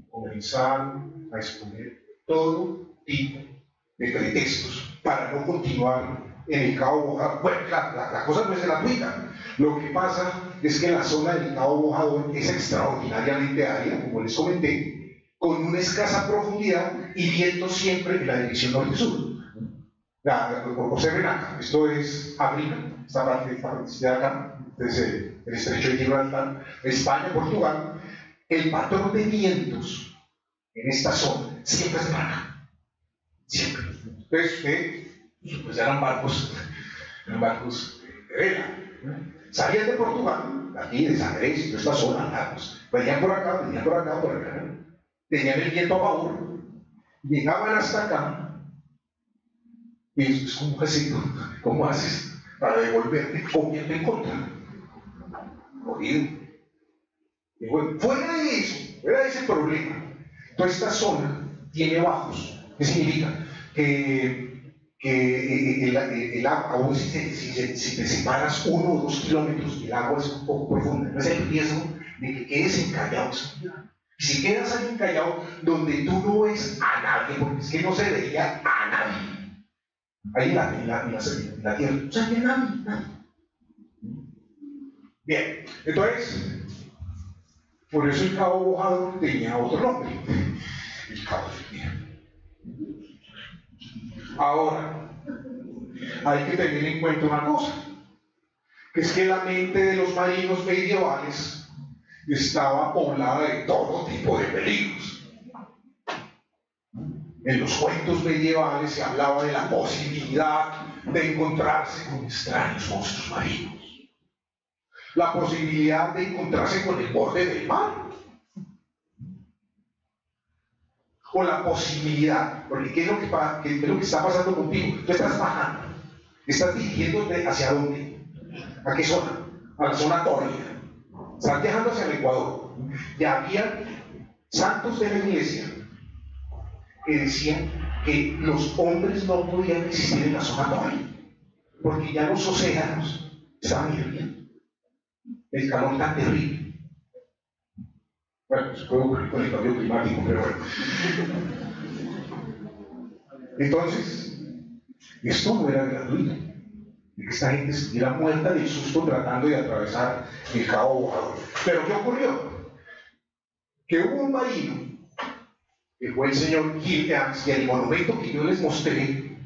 Comenzaron a exponer todo tipo de pretextos para no continuar en el Cabo Bojador. Bueno, la cosa no es gratuita. Lo que pasa es que la zona del Cabo Bojador es extraordinariamente árida, como les comenté, con una escasa profundidad y viento siempre en la dirección norte-sur. Observen acá, esto es África, esta parte de acá, desde el estrecho de Gibraltar, España, Portugal. El patrón de vientos en esta zona siempre es de para acá, siempre. Entonces, pues eran barcos de vela. Salían de Portugal, aquí de San Andrés y toda esta zona, pues, venían por acá, tenían el viento a favor, llegaban hasta acá. Y eso es como así, ¿cómo haces para devolverte o bien te encuentran? Jodido. Y bueno, fuera de ese problema, toda esta zona tiene bajos. ¿Qué significa? Que el agua, si te separas 1 o 2 kilómetros, el agua es un poco profunda. No es el riesgo de que quedes encallado. Y si quedas ahí encallado, donde tú no ves a nadie, porque es que no se veía a nadie. Ahí en la tierra, o sea, no hay nadie. Bien, entonces, por eso el Cabo Bojador tenía otro nombre, el Cabo del Bien. Ahora, hay que tener en cuenta una cosa, que es que la mente de los marinos medievales estaba poblada de todo tipo de peligros. En los cuentos medievales se hablaba de la posibilidad de encontrarse con extraños monstruos marinos, la posibilidad de encontrarse con el borde del mar, o la posibilidad, porque ¿qué es lo que está pasando contigo? Tú estás bajando, estás dirigiéndote ¿hacia dónde? ¿A qué zona? A la zona tórrida. Estás viajando hacia el Ecuador. Ya había santos de la iglesia que decían que los hombres no podían existir en la zona tórrida, porque ya los océanos estaban hirviendo. El calor tan terrible. Bueno, se puede ocurrir con el cambio climático, pero bueno. Entonces, esto no era gratuito. Y que esta gente estuviera muerta de susto tratando de atravesar el Cabo Bojador. Pero ¿qué ocurrió? Que hubo un marino, que fue el señor Gil Eames, y el monumento que yo les mostré,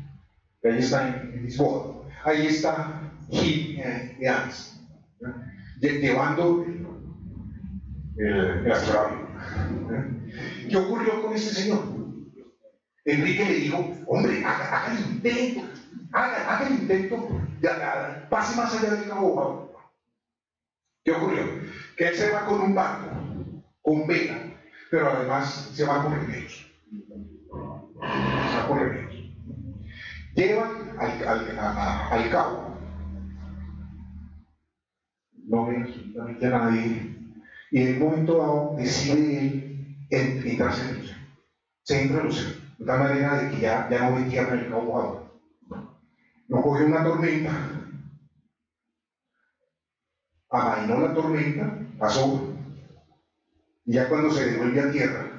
que ahí está en Lisboa, ahí está Gil Eames, llevando el astronave. ¿Qué ocurrió con este señor? Enrique le dijo, hombre, haga el intento, haga el intento, pase más allá del Cabo Bojador. ¿Qué ocurrió? Que él se va con un barco, con vela, pero además se va con remedios. Llevan al cabo, no ve absolutamente a nadie, y en un momento dado decide él entrarse en ella. se entra al océano, de tal manera de que ya no ve tierra en el Cabo Bojador. No cogió una tormenta, amainó la tormenta, pasó, y ya cuando se devuelve a tierra,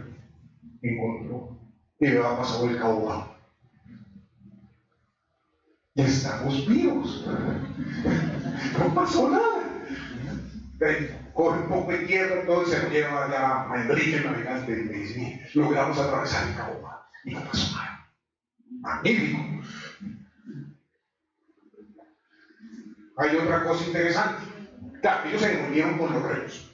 encontró que había pasado el Cabo Bojador. Y estamos vivos, no pasó nada. Corre un poco de tierra, todo se lo lleva allá a Enrique, el navegante, y me dice: "Mire, logramos atravesar el Cabo Bojador", y no pasó nada. Magnífico. Hay otra cosa interesante. Claro, ellos se devolvieron con los remos.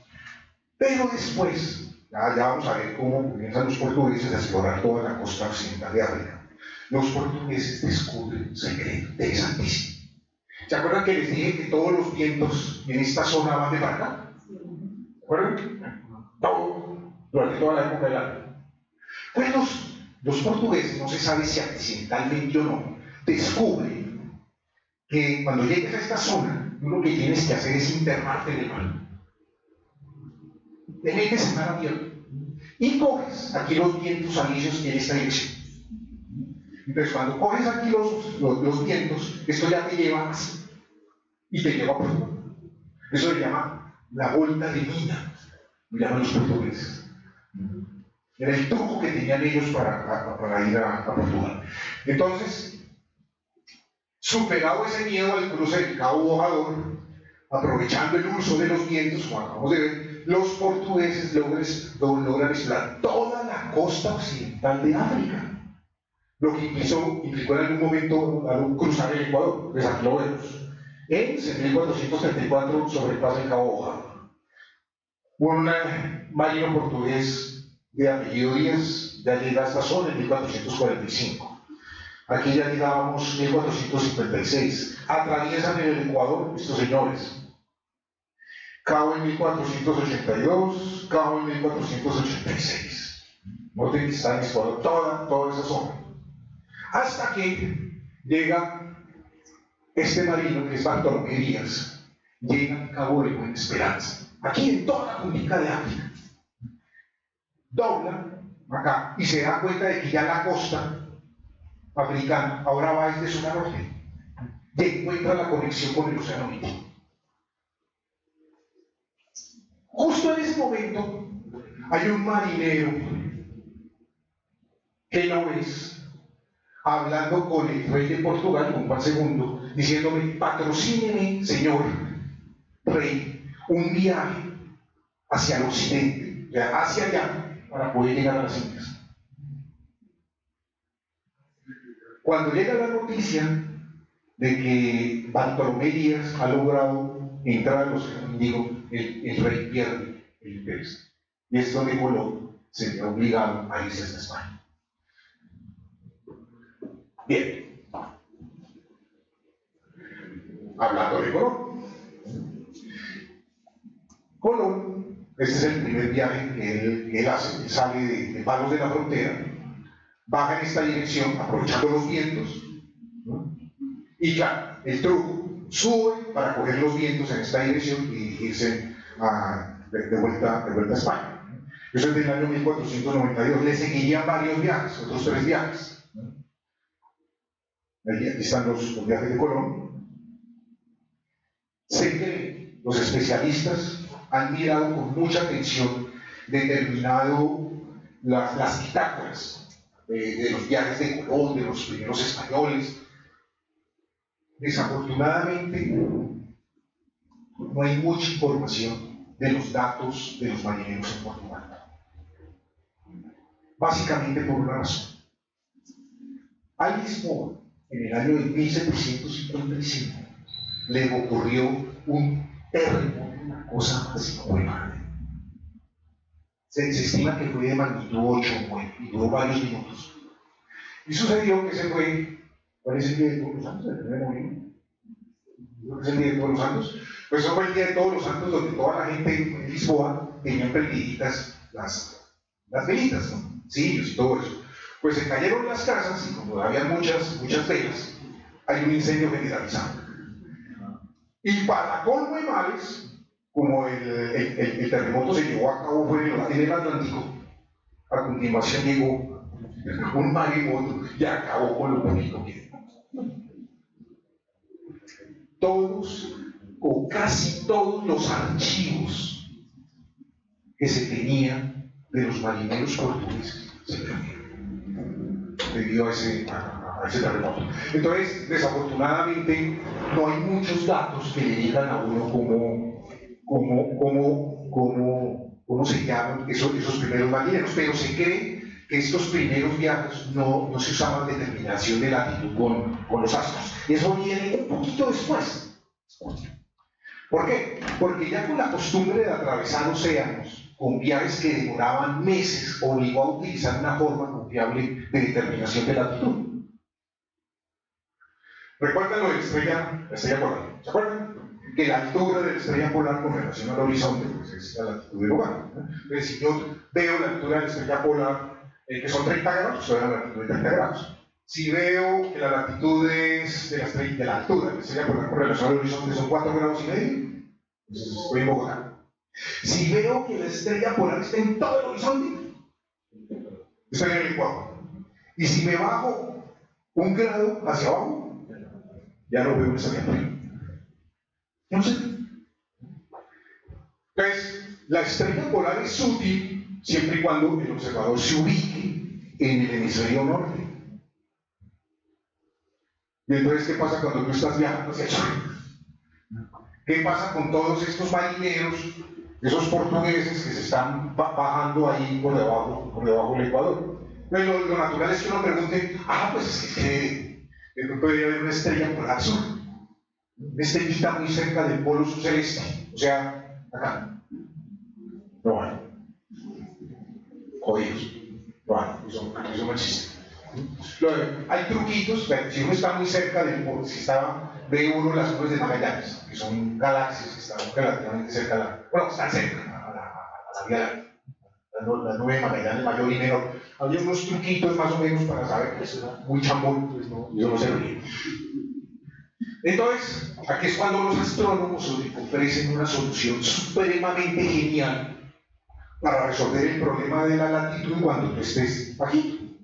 Pero después, ya vamos a ver cómo comienzan los portugueses a explorar toda la costa occidental de África. Los portugueses descubren un secreto interesantísimo. ¿Se acuerdan que les dije que todos los vientos en esta zona van de para acá? ¿Se acuerdan? Todo, durante toda la época del año. Pues los portugueses, no se sabe si accidentalmente o no, descubren que cuando llegues a esta zona, tú lo que tienes que hacer es internarte en el mar. Te metes en mar abierto y coges aquí los vientos alisios en esta dirección. Entonces, cuando coges aquí los vientos, esto ya te lleva así y te lleva por fuera. Eso se llama la vuelta de mina, lo llaman los portugueses. Era el truco que tenían ellos para ir a Portugal. Entonces, superado ese miedo al cruce del Cabo Bojador, aprovechando el uso de los vientos, como acabamos de ver, los portugueses logran explorar toda la costa occidental de África. Lo que implicó en algún momento cruzar el Ecuador, pues aquí lo vemos. En 1434 sobrepasa el Cabo Bojador. Un marino portugués de apellido Díaz ya llega a esta zona en 1445. Aquí ya llegábamos en 1456. Atraviesan en el Ecuador estos señores. Cabo en 1482, Cabo en 1486. Noten que están explorando toda esa zona. Hasta que llega este marino, que es Bartolomé Díaz, llega a Cabo de Buena Esperanza, aquí en toda la puntica de África. Dobla acá y se da cuenta de que ya la costa africana ahora va desde sur a norte y encuentra la conexión con el Océano Índico. Justo en ese momento hay un marinero que lo ves hablando con el rey de Portugal, con Juan II, diciéndome: patrocíneme, señor rey, un viaje hacia el occidente, hacia allá, para poder llegar a las Indias. Cuando llega la noticia de que Bartolomé Díaz ha logrado entrar al Océano Índico, el rey pierde el interés. Y es donde Colón se ve obligado a irse hasta España. Bien, hablando de Colón. Colón, este es el primer viaje que él hace. Él sale de Palos de la Frontera, baja en esta dirección, aprovechando los vientos, ¿no? Y claro, el truco, sube para coger los vientos en esta dirección y dirigirse de vuelta a España. Eso es del año 1492. Le seguirían varios viajes, otros 3 viajes. Aquí están los viajes de Colón. Sé que los especialistas han mirado con mucha atención determinado las bitácoras de los viajes de Colón, de los primeros españoles. Desafortunadamente, no hay mucha información de los datos de los marineros en Portugal. Básicamente por una razón. A Lisboa, en el año de 1755, le ocurrió un terremoto, una cosa así muy grande. Se estima que fue de magnitud 8 y duró varios minutos. Y sucedió que se fue, ¿cuál es el día de Todos los Santos? ¿El 1 de noviembre? ¿Creo que es el día de Todos los Santos? Pues eso fue el día de Todos los Santos, donde toda la gente en Lisboa tenía prendiditas las velitas, ¿no? Sí, y todo eso. Pues se cayeron las casas y como había muchas velas, hay un incendio generalizado. Y para colmo de males, como el terremoto se llevó a cabo fue en el Atlántico, a continuación llegó un maremoto y acabó con lo poquito que todos o casi todos los archivos que se tenían de los marineros portugueses se perdieron debido a ese terremoto. Entonces, desafortunadamente, no hay muchos datos que le digan a uno cómo se llaman esos primeros marineros, pero se cree que estos primeros viajes no se usaban determinación de latitud con los astros. Y eso viene un poquito después. ¿Por qué? Porque ya con la costumbre de atravesar océanos, con viajes que demoraban meses, obligó a utilizar una forma confiable de determinación de latitud. ¿Recuerdan lo de la estrella polar? ¿Se acuerdan? Que la altura de la estrella polar con relación al horizonte pues es la latitud del lugar, ¿no? Entonces, si yo veo la altura de la estrella polar, que son 30 grados, estoy a la latitud de 30 grados. Si veo que la latitud es de la altura de la estrella polar con relación al horizonte son 4 grados y medio, entonces estoy en Bogotá. Si veo que la estrella polar está en todo el horizonte, estoy en el Ecuador. Y si me bajo un grado hacia abajo, ya no veo una estrella polar. No sé. Entonces, la estrella polar es útil siempre y cuando el observador se ubique en el hemisferio norte. Y entonces, ¿qué pasa cuando tú estás viajando hacia el sur? ¿Qué pasa con todos estos marineros, esos portugueses que se están bajando ahí por debajo del Ecuador? Pero lo natural es que uno pregunte, pues es que podría haber una estrella polar sur. Una estrellita muy cerca del polo celeste, o sea, acá. No hay. Jodidos. No hay, eso no existe. Hay truquitos, si uno está muy cerca del polo, si ve uno las nubes de Magallanes, que son galaxias que están relativamente cerca, están cerca a la Vía Láctea. La nube de Magallanes mayor y menor. Había unos truquitos más o menos para saber que eso era muy chambón, pues no, yo no servía. Entonces, aquí es cuando los astrónomos ofrecen una solución supremamente genial para resolver el problema de la latitud cuando tú estés aquí,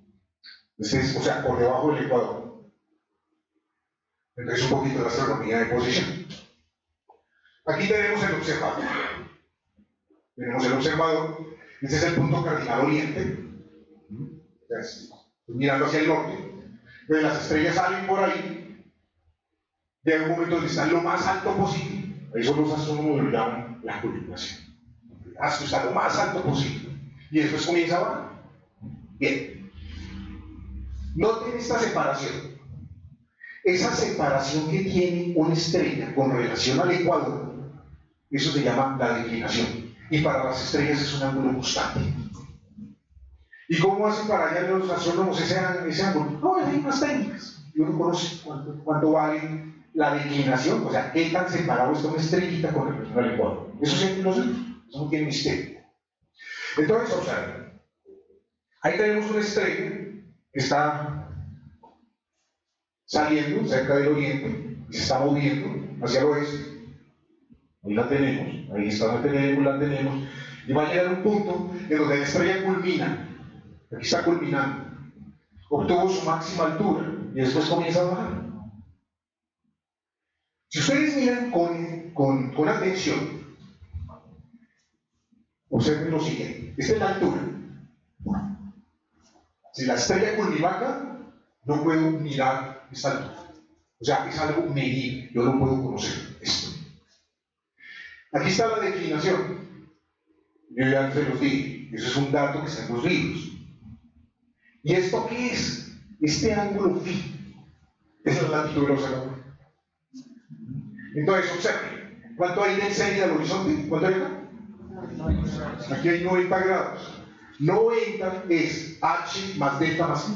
o sea, por debajo del Ecuador. Entonces, un poquito de astronomía de posición. Aquí tenemos el observador. Este es el punto cardinal oriente. Entonces, mirando hacia el norte. Entonces, las estrellas salen por ahí. Llega un momento donde están lo más alto posible. Eso los astrónomos lo llaman la culminación. El astro está lo más alto posible. Y después comienza a bajar. Bien. Noten esta separación. Esa separación que tiene una estrella con relación al Ecuador, eso se llama la declinación. Y para las estrellas es un ángulo constante. ¿Y cómo hacen para hallar los astrónomos ese ángulo? No, hay unas técnicas. Y uno conoce cuánto vale la declinación, o sea, qué tan separado está una estrellita con relación al Ecuador. Eso siempre lo sabemos, eso no tiene misterio. Entonces, observen. Ahí tenemos una estrella que está saliendo cerca del oriente y se está moviendo hacia el oeste. Ahí la tenemos, ahí está, la tenemos, y va a llegar a un punto en donde la estrella culmina. Aquí está culminando. Obtuvo su máxima altura y después comienza a bajar. Si ustedes miran con atención, observen lo siguiente. Esta es la altura. Si la estrella culmina acá, no puedo mirar esta altura. O sea, es algo medible, yo no puedo conocer esto. Aquí está la declinación. Yo ya se los dije, eso es un dato que está en los libros. ¿Y esto qué es? Este ángulo phi. Esa es la latitud del observador. Entonces, observen, ¿cuánto hay de enseña al horizonte? ¿Cuánto hay acá? Aquí hay 90 grados. 90 es H más delta más I.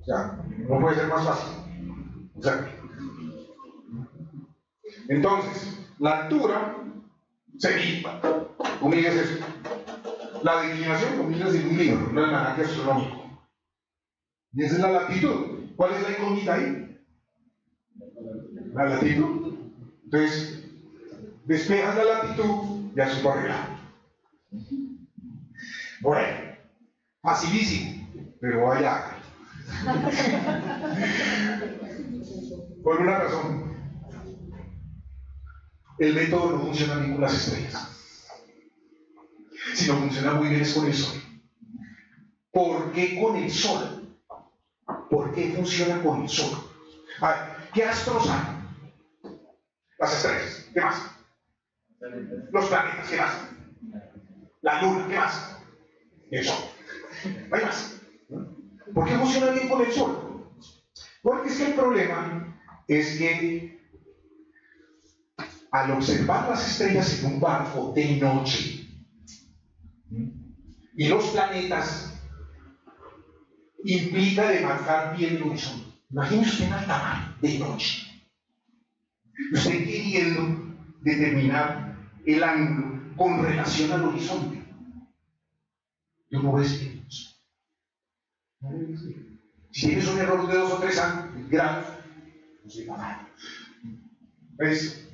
O sea, no puede ser más fácil. Observen. Entonces, la altura sería, ¿cómo mides eso? La declinación, ¿cómo mides en un libro? No es nada que astronómico. Y esa es la latitud. ¿Cuál es la incógnita ahí? La latitud. Entonces, despejas la latitud, ya se arreglado. Bueno, facilísimo. pero vaya. Por una razón. El método no funciona bien con las estrellas, sino funciona muy bien es con el Sol. ¿Por qué con el Sol? ¿Por qué funciona con el Sol? A ver, ¿qué astros hay? Las estrellas, ¿qué más? Los planetas, ¿qué más? La Luna, ¿qué más? El Sol. ¿No hay más? ¿Por qué funciona bien con el Sol? Porque es que el problema es que al observar las estrellas en un barco de noche y los planetas, implica demarcar bien el horizonte. Imagínese usted en alta mar, de noche. Usted queriendo determinar el ángulo con relación al horizonte. Yo no ves bien. Si tienes un error de 2 o 3 grados, no sirve nada. ¿Ves?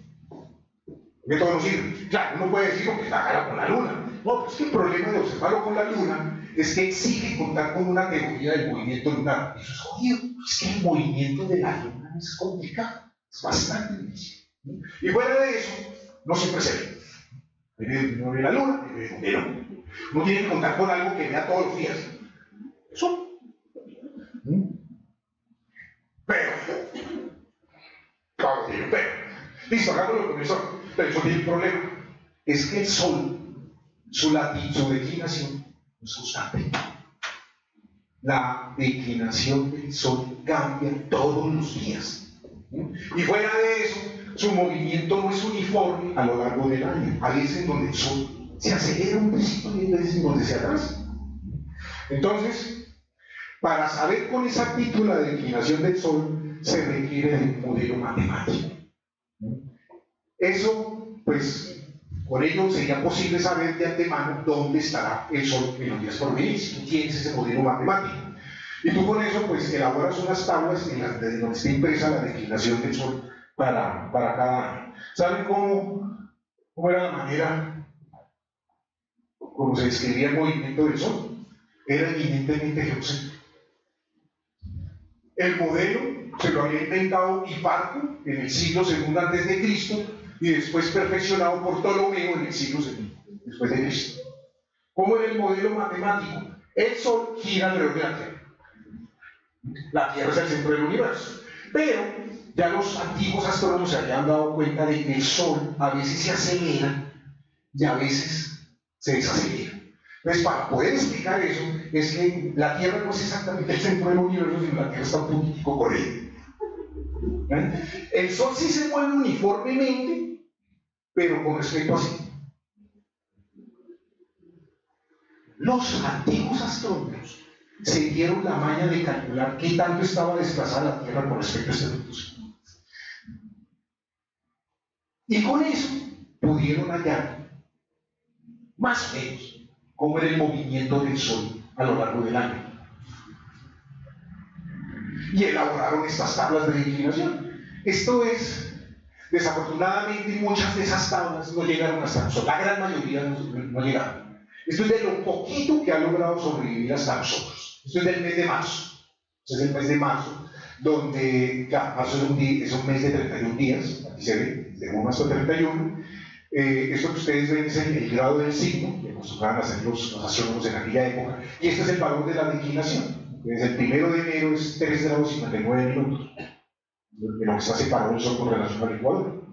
Que todo no sirve. Claro, uno puede decir que está cara con la luna. No, pues que el problema de observarlo con la luna es que exige contar con una teoría del movimiento lunar. Eso es jodido. Es que el movimiento de la luna es complicado. Es bastante difícil. Y fuera de eso, no siempre se ve. No ve la luna, ve no. Uno tiene que contar con algo que vea todos los días. Eso. Pero, claro, tiene un pero. Listo, hagámoslo con el Sol. Pero el Sol tiene un problema. Es que el Sol, su declinación, es constante. La declinación del Sol cambia todos los días. Y fuera de eso, su movimiento no es uniforme a lo largo del año. Hay veces donde el Sol se acelera un poquito y hay veces donde se atrasa. Entonces, para saber con exactitud la declinación del Sol, se requiere de un modelo matemático. Eso, pues, con ello sería posible saber de antemano dónde estará el Sol en los días por venir, si tú tienes ese modelo matemático. Y tú con eso, pues, elaboras unas tablas en las donde está impresa la declinación del Sol para cada año. ¿Saben cómo era la manera como se describía el movimiento del Sol? Era eminentemente geocéntrico. El modelo se lo había inventado Hiparco en el siglo II a.C. y después perfeccionado por Ptolomeo en el siglo II después de Cristo. ¿Cómo era el modelo matemático? El Sol gira alrededor de la Tierra. La Tierra es el centro del universo. Pero ya los antiguos astrónomos se habían dado cuenta de que el Sol a veces se acelera y a veces se desacelera. Entonces, para poder explicar eso, es que la Tierra no es exactamente el centro del universo, sino la Tierra está un poquitico corriente. El Sol sí se mueve uniformemente, pero con respecto a sí. Los antiguos astrónomos se dieron la maña de calcular qué tanto estaba desplazada la Tierra con respecto a este punto. Y con eso pudieron hallar más o menos cómo era el movimiento del Sol a lo largo del año. Y elaboraron estas tablas de declinación. Esto es, desafortunadamente, muchas de esas tablas no llegaron hasta nosotros. La gran mayoría no llegaron. Esto es de lo poquito que ha logrado sobrevivir hasta nosotros. Esto es del mes de marzo. Este es el mes de marzo, donde, claro, marzo es un mes de 31 días, aquí se ve, de 1 hasta 31. Esto que ustedes ven es el grado del signo, que acostumbraban a hacer los astrónomos en aquella época, y este es el valor de la declinación. Desde el 1 de enero es 3 grados 59 minutos, de lo que está separado el Sol con relación al Ecuador.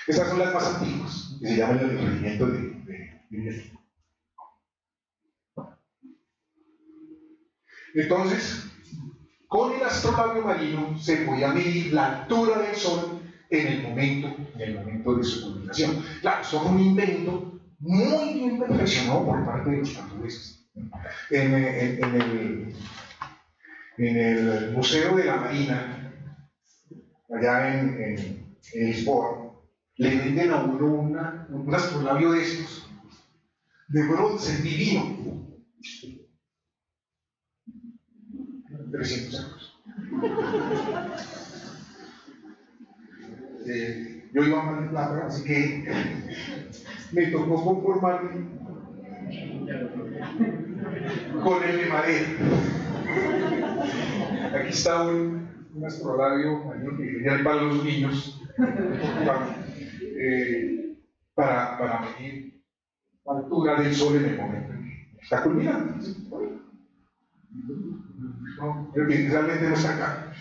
Estas son las más antiguas, que se llaman el rendimiento de Entonces, con el astrolabio marino se podía medir la altura del Sol en el momento de su culminación. Claro, esto fue un invento muy bien perfeccionado por parte de los portugueses. En el Museo de la Marina, allá en Lisboa, le venden a uno un astrolabio de estos, de bronce divino. 300 euros. Yo iba mal de plata, así que me tocó conformarme con el de madera. Aquí está un astrolario genial para los niños, para medir la altura del Sol en el momento en que está culminando. ¿Sí? No, realmente no está acá.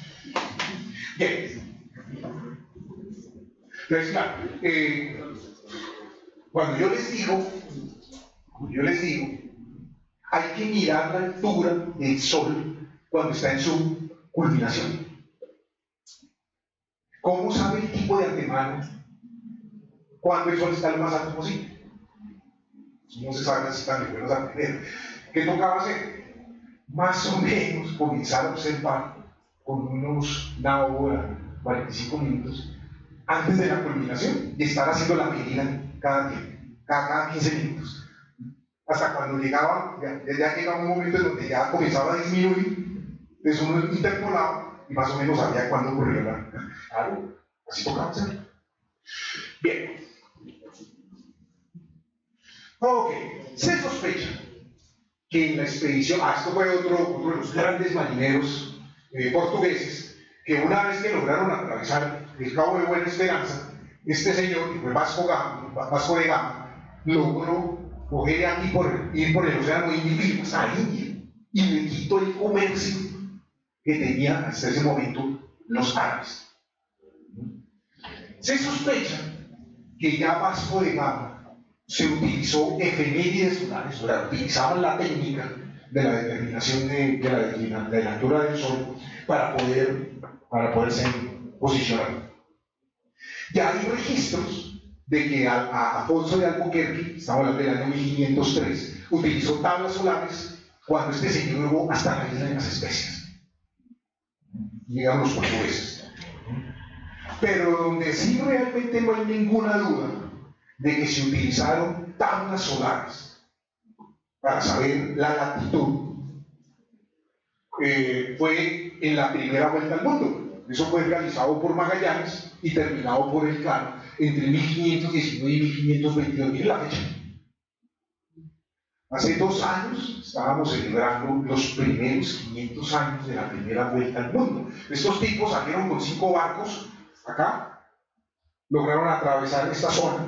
Bien. Entonces, claro, cuando yo les digo, hay que mirar la altura del Sol cuando está en su culminación. ¿Cómo sabe el tipo de antemano cuando el Sol está lo más alto posible? No se sabe si están de buenos a aprender. ¿Qué tocaba hacer? Más o menos comenzar a observar con una hora, 45 minutos, antes de la culminación, y estar haciendo la medida cada 15 minutos. Hasta cuando llegaba, ya llegaba un momento en donde ya comenzaba a disminuir, entonces uno interpolaba y más o menos sabía cuándo ocurría la. Claro, así tocaba hacer. Bien. Ok, se sospecha que en la expedición, esto fue otro de los grandes marineros portugueses, que una vez que lograron atravesar el Cabo de Buena Esperanza, este señor, que fue Vasco de Gama, logró coger aquí ir por el Océano Índico hasta India, y le quitó el comercio que tenían hasta ese momento los árabes. Se sospecha que ya Vasco de Gama se utilizó efemérides solares, o sea, utilizaban la técnica de la determinación de la altura del Sol para poderse posicionar. Ya hay registros de que a Afonso de Albuquerque, estamos hablando del año 1503, utilizó tablas solares cuando este señor llegó hasta la isla de las Especias. Llegaron los portugueses. Pero donde sí realmente no hay ninguna duda de que se utilizaron tablas solares para saber la latitud, fue en la primera vuelta al mundo. Eso fue realizado por Magallanes y terminado por Elcano entre 1519 y 1522. Miren la fecha. Hace 2 años estábamos celebrando los primeros 500 años de la primera vuelta al mundo. Estos tipos salieron con 5 barcos acá, lograron atravesar esta zona,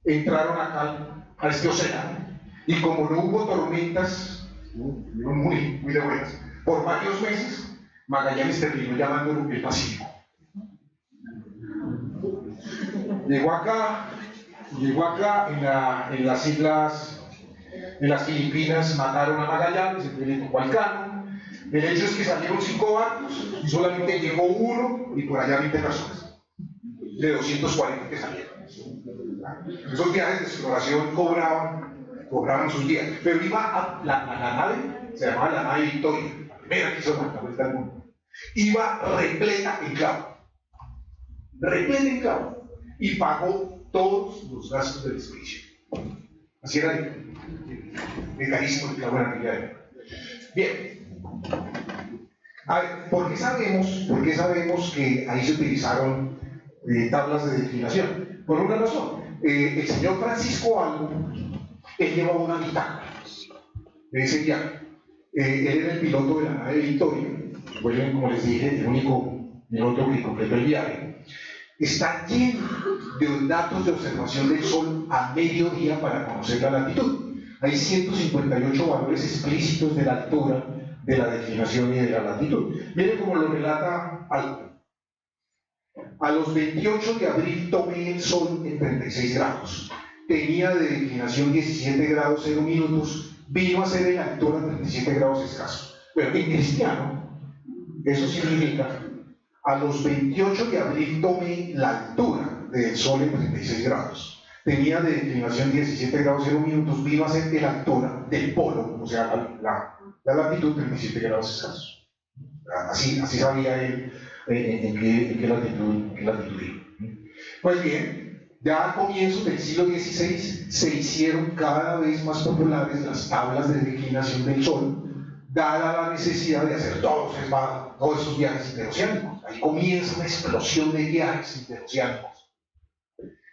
entraron acá a este océano, y como no hubo tormentas, muy de buenas, por varios meses, Magallanes terminó llamándolo el Pacífico. Llegó acá en las islas, en las Filipinas, mataron a Magallanes, le tocó al Cano. El hecho es que salieron 5 barcos y solamente llegó uno, y por allá 20 personas de 240 que salieron. Esos viajes de exploración cobraban sus días, pero iba a la nave, se llamaba la nave Victoria, la primera que hizo la vuelta al mundo. Iba repleta en clavo, y pagó todos los gastos de la expedición. Así era el mecanismo de clavo en aquella época. Bien. A ver, ¿por qué sabemos que ahí se utilizaron tablas de declinación? Por una razón. El señor Francisco Albo, él llevaba una bitácora de ese viaje. Él era el piloto de la nave Victoria, fue, como les dije, el único piloto que completó el viaje. Está lleno de datos de observación del Sol a mediodía para conocer la latitud. Hay 158 valores explícitos de la altura, de la declinación y de la latitud. Miren cómo lo relata Albo. A los 28 de abril tomé el Sol en 36 grados. Tenía de declinación 17 grados 0 minutos, vino a ser en altura 37 grados escasos. Bueno, en cristiano, eso significa, a los 28 de abril tomé la altura del Sol en 36 grados. Tenía de declinación 17 grados 0 minutos, vino a ser en la altura del polo, o sea, la latitud 37 grados escasos. Así sabía él en qué latitud iba. Pues bien, ya a comienzos del siglo XVI se hicieron cada vez más populares las tablas de declinación del Sol, dada la necesidad de hacer todos esos viajes interoceánicos. Ahí comienza una explosión de viajes interoceánicos.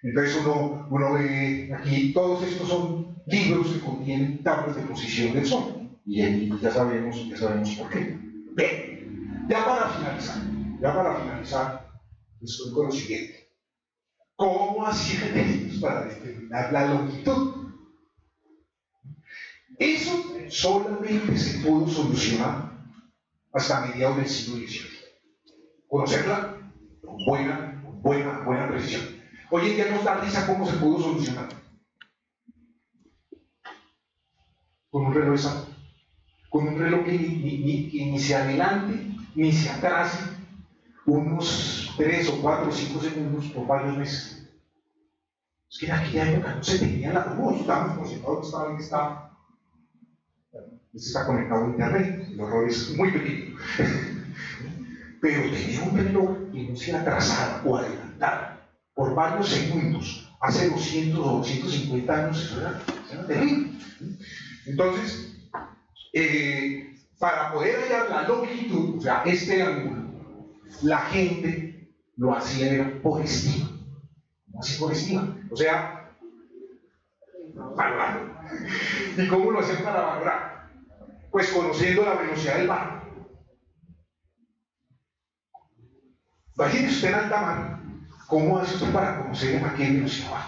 Entonces uno ve aquí, todos estos son libros que contienen tablas de posición del Sol. y ya sabemos por qué. Bien, ya para finalizar, estoy con lo siguiente. ¿Cómo hacían ellos para determinar la longitud? Eso solamente se pudo solucionar hasta mediados del siglo XVIII. Conocerla con buena precisión. Hoy en día nos da risa cómo se pudo solucionar. Con un reloj exacto. Con un reloj que ni se adelante ni se atrase unos 3 o 4 o 5 segundos por varios meses. Es que en aquella época no se tenía la luz, estábamos concentrados, está conectado a internet, el error es muy pequeño. Pero tenía un reloj que no se atrasara o adelantara por varios segundos. Hace 200 o 250 años eso era terrible. Entonces, para poder hallar la longitud, o sea, este ángulo, la gente lo hacía por estima. Así por estima. O sea, valorando. ¿Y cómo lo hacen para valorar? Pues conociendo la velocidad del barco. Imagínese usted en alta mar, ¿cómo hace usted para conocer a qué velocidad va?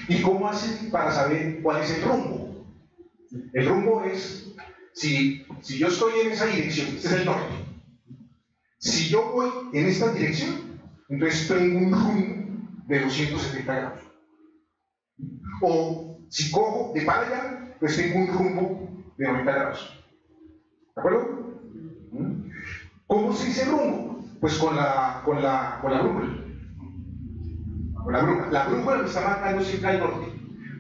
¿Y cómo hace para saber cuál es el rumbo? El rumbo es, si yo estoy en esa dirección, este es el norte. Si yo voy en esta dirección, entonces tengo un rumbo de 270 grados. O si cojo de para allá, pues tengo un rumbo de 90 grados. ¿De acuerdo? ¿Cómo se dice rumbo? Pues con la brújula. Con la brújula. La brújula me está marcando siempre al norte,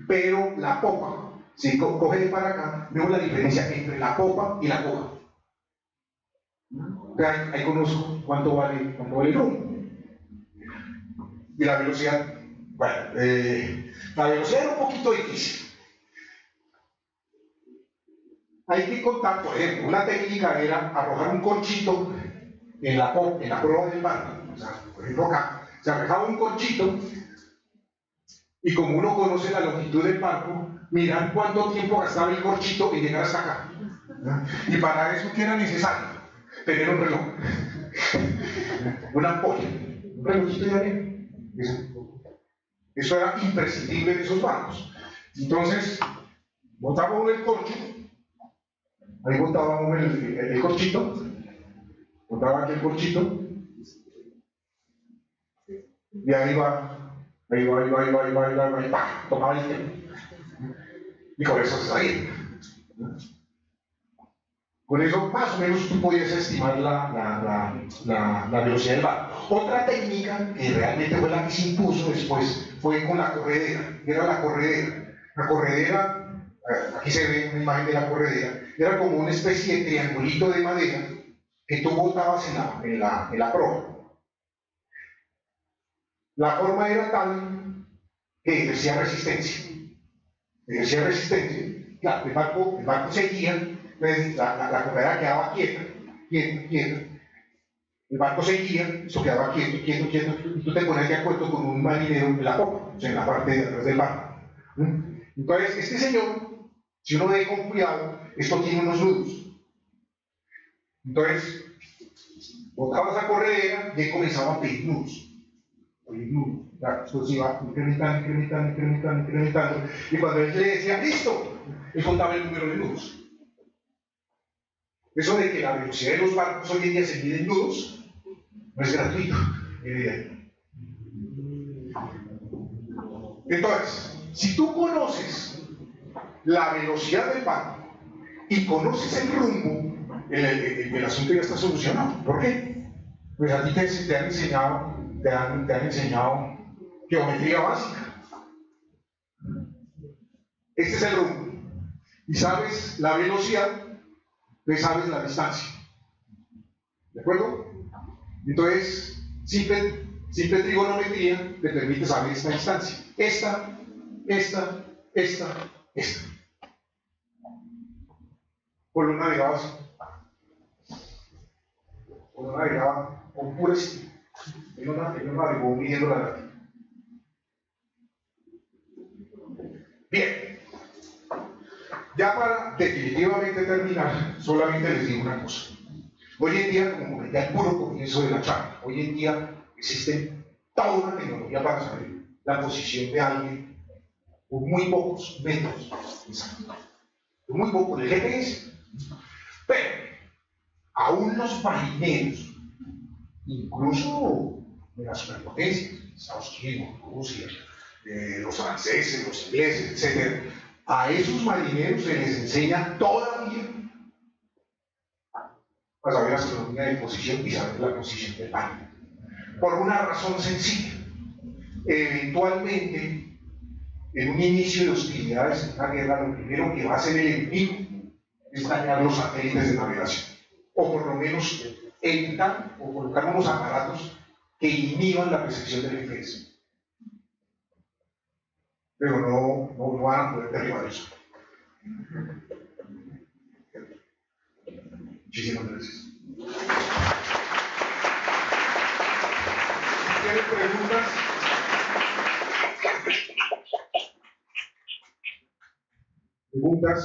pero la popa, si coge de para acá, veo la diferencia entre la popa y la coja. Ahí conozco cuánto vale el rumbo. Y la velocidad, bueno, la velocidad era un poquito difícil. Hay que contar, por ejemplo, una técnica era arrojar un corchito en la proa del barco. O sea, por ejemplo acá, se arrojaba un corchito y como uno conoce la longitud del barco, miran cuánto tiempo gastaba el corchito en llegar hasta acá. Y para eso, ¿qué era necesario? Tener un reloj. Una ampolla. Un relojito de arena. Eso era imprescindible en esos barcos. Entonces, botaba uno el corcho, ahí botaba uno el corchito, botaba aquí el corchito, y ahí va, tomaba el tiempo. Y con eso se salía. Con eso, más o menos, tú podías estimar la velocidad del barco. Otra técnica, que realmente fue la que se impuso después, fue con la corredera. Era la corredera. La corredera, aquí se ve una imagen de la corredera, era como una especie de triangulito de madera que tú botabas en la proa. La forma era tal que ejercía resistencia. Claro, el barco seguía, entonces la corredera quedaba quieta. El barco seguía, eso quedaba quieto, y tú te pones de acuerdo con un marinero en la popa, o sea, en la parte de atrás del barco. Entonces, este señor, si uno ve con cuidado, esto tiene unos nudos. Entonces, botaba esa corredera y ahí comenzaba a pedir nudos. Esto se iba incrementando. Y cuando él le decía, listo, él contaba el número de nudos. Eso de que la velocidad de los barcos hoy en día se mide en nudos, no es gratuito, evidentemente. Entonces, si tú conoces la velocidad del barco y conoces el rumbo, el asunto ya está solucionado. ¿Por qué? Pues a ti te han enseñado geometría básica. Este es el rumbo. Y sabes la velocidad, pues sabes la distancia. ¿De acuerdo? Entonces, simple trigonometría te permite saber esta distancia. Esta. Por lo navegaba así. Por lo navegaba con pura estima. Él no navegó midiendo la latitud. Bien. Ya para definitivamente terminar, solamente les digo una cosa. Hoy en día, como comenté al puro comienzo de la charla, hoy en día existe toda una tecnología para saber la posición de alguien por muy pocos metros. Por muy poco el GPS. Pero aún los marineros, incluso de las superpotencias, Estados Unidos, Rusia, los franceses, los ingleses, etc., a esos marineros se les enseña todavía a saber la astronomía de posición y saber la posición del barco. Por una razón sencilla. Eventualmente, en un inicio de hostilidades en una guerra, lo primero que va a hacer el enemigo es dañar los satélites de navegación. O por lo menos evitar o colocar unos aparatos que inhiban la percepción del GPS. Pero no van a poder derribar eso. Muchísimas gracias. ¿Tienen preguntas? ¿Preguntas?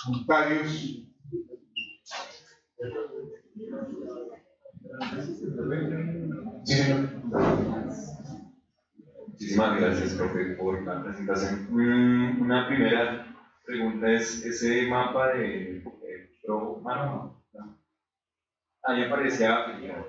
¿Comentarios? Sí, señor. Muchísimas gracias, profe, por la presentación. Una primera pregunta es, ese mapa de ahí aparecía África.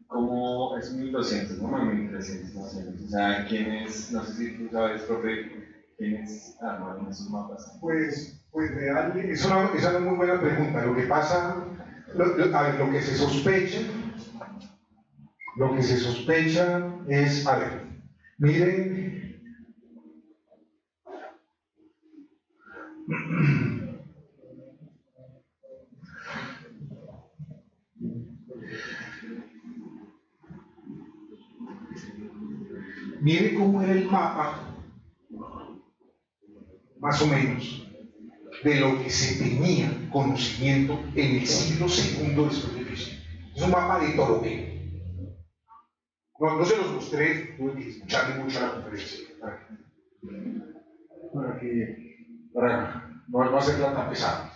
¿Cómo es 1200, no? 1300 más o menos. O sea, ¿quiénes, no sé si tú sabes, profe, quiénes armaron esos mapas? Pues realmente, es una muy buena pregunta. Lo que pasa, a ver, lo que se sospecha es, a ver, miren, miren cómo era el mapa, más o menos, de lo que se tenía conocimiento en el siglo II después de Cristo. Es un mapa de Ptolomeo. No se los mostré, tuve que escucharle mucho a la conferencia para no hacerla tan pesada.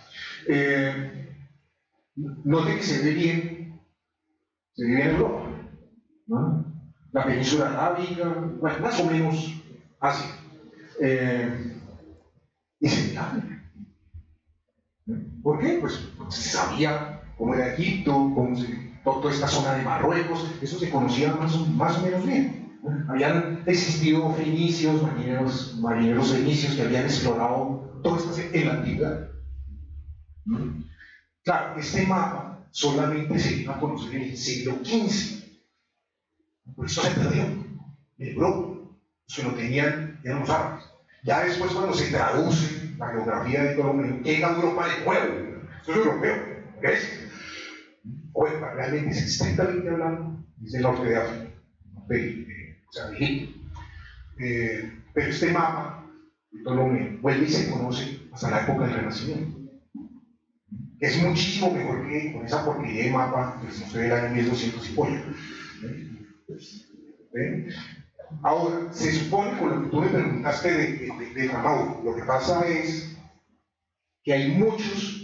Noten que se ve bien Europa, ¿no? La península arábiga, bueno, más o menos así. Y se ve África. ¿Por qué? Pues porque se sabía cómo era Egipto, toda esta zona de Marruecos, eso se conocía más o menos bien. Habían existido fenicios, marineros fenicios que habían explorado todo esto en la antigüedad. Claro, este mapa solamente se iba a conocer en el siglo XV. Por eso se perdió en Europa. Eso lo tenían, eran los árabes. Ya después, cuando se traduce la geografía de Ptolomeo, llega a Europa de nuevo. Eso es europeo, ¿ves? Bueno, realmente es estrictamente hablando, es el norte de África, o sea, de Egipto. Pero este mapa de Ptolomeo vuelve y se conoce hasta la época del Renacimiento. Es muchísimo mejor que con esa porquería de mapa que les mostré del año 1200 y pollo. Ahora, se supone, con lo que tú me preguntaste de Mauro, lo que pasa es que hay muchos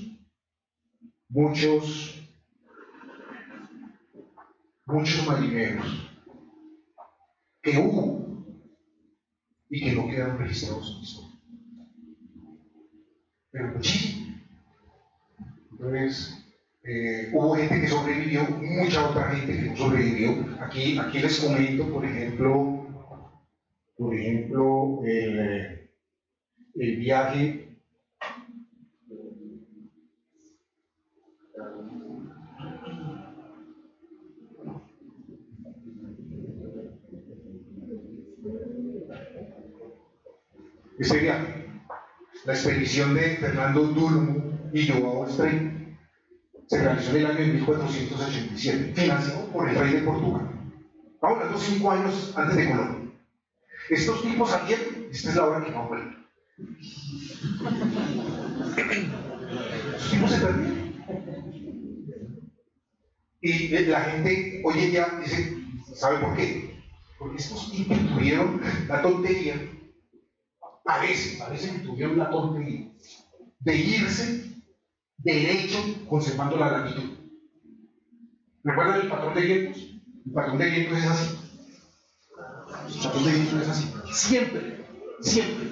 marineros que hubo y que no quedan registrados en la historia. Pero muchísimo. Entonces, hubo gente que sobrevivió, mucha otra gente que no sobrevivió. Aquí les comento, por ejemplo, el viaje la expedición de Fernando Dulmo y Joao Estreito, se realizó en el año de 1487, financiado por el rey de Portugal. Estamos hablando 5 años antes de Colón. Estos tipos salieron, esta es la hora que no vuelven. Estos tipos se perdieron. Y la gente hoy en día dice, ¿sabe por qué? Porque estos tipos tuvieron la tontería parece que tuvieron la tontería de irse derecho conservando la latitud. ¿Recuerdan el patrón de vientos? El patrón de vientos es así. El patrón de vientos es así. Siempre, siempre.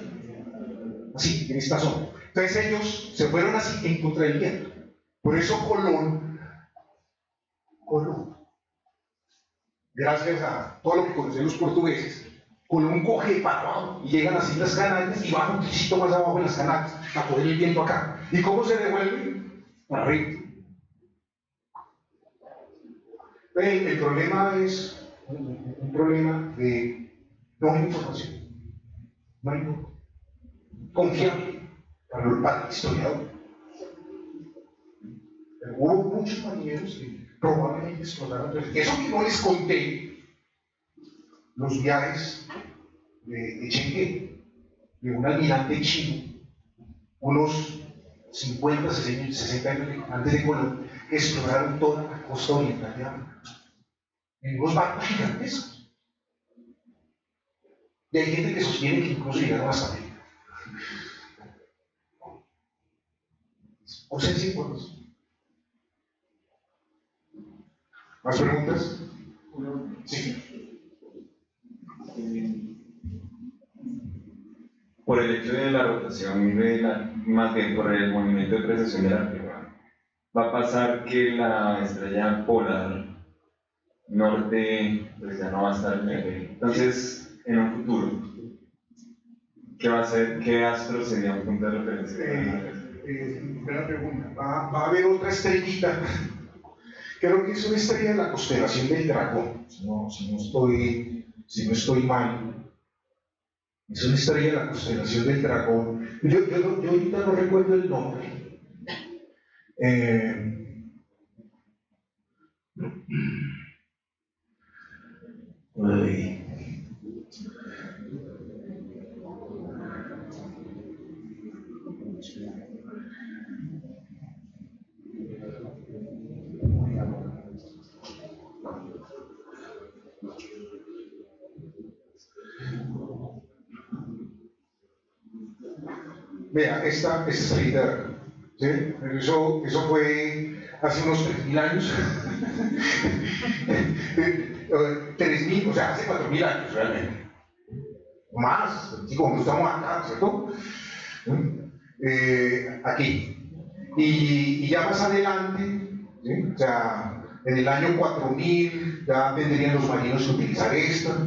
Así, en esta zona. Entonces ellos se fueron así en contra del viento. Por eso Colón, gracias a todo lo que conocen los portugueses, Colón coge para abajo y llegan así las Canarias y baja un poquito más abajo en las Canarias a coger el viento acá. ¿Y cómo se devuelve? Para arriba. El problema es un problema de no hay información, no hay información confiable para el historiador. Hubo muchos marineros que probablemente explotaron. Entonces, eso que no les conté, los viajes de Chengué, de un almirante chino, unos 50, 60 años antes de Colón, que exploraron toda la costa oriental de África, en unos barcos gigantescos. Y hay gente que sostiene que incluso llegaron hasta América. Ausencia de información. ¿Más preguntas? Sí. Por el hecho de la rotación, más bien por el movimiento de precesión de la Tierra, va a pasar que la estrella polar norte pues ya no va a estar en el. Entonces, en un futuro, ¿qué va a ser? ¿Qué astro sería un punto de referencia? Buena pregunta. Va a haber otra estrellita. Creo que es una estrella de la constelación del Dragón, si no estoy mal. Es una estrella de la constelación del Dragón. Yo ahorita no recuerdo el nombre. Vea, esta estrellita, ¿sí? Eso fue hace unos 3.000 años. 3.000, o sea, hace 4.000 años realmente. Más, como estamos acá, ¿cierto? Aquí. Y ya más adelante, ¿sí? O sea, en el año 4000 ya tendrían los marinos que utilizar esta,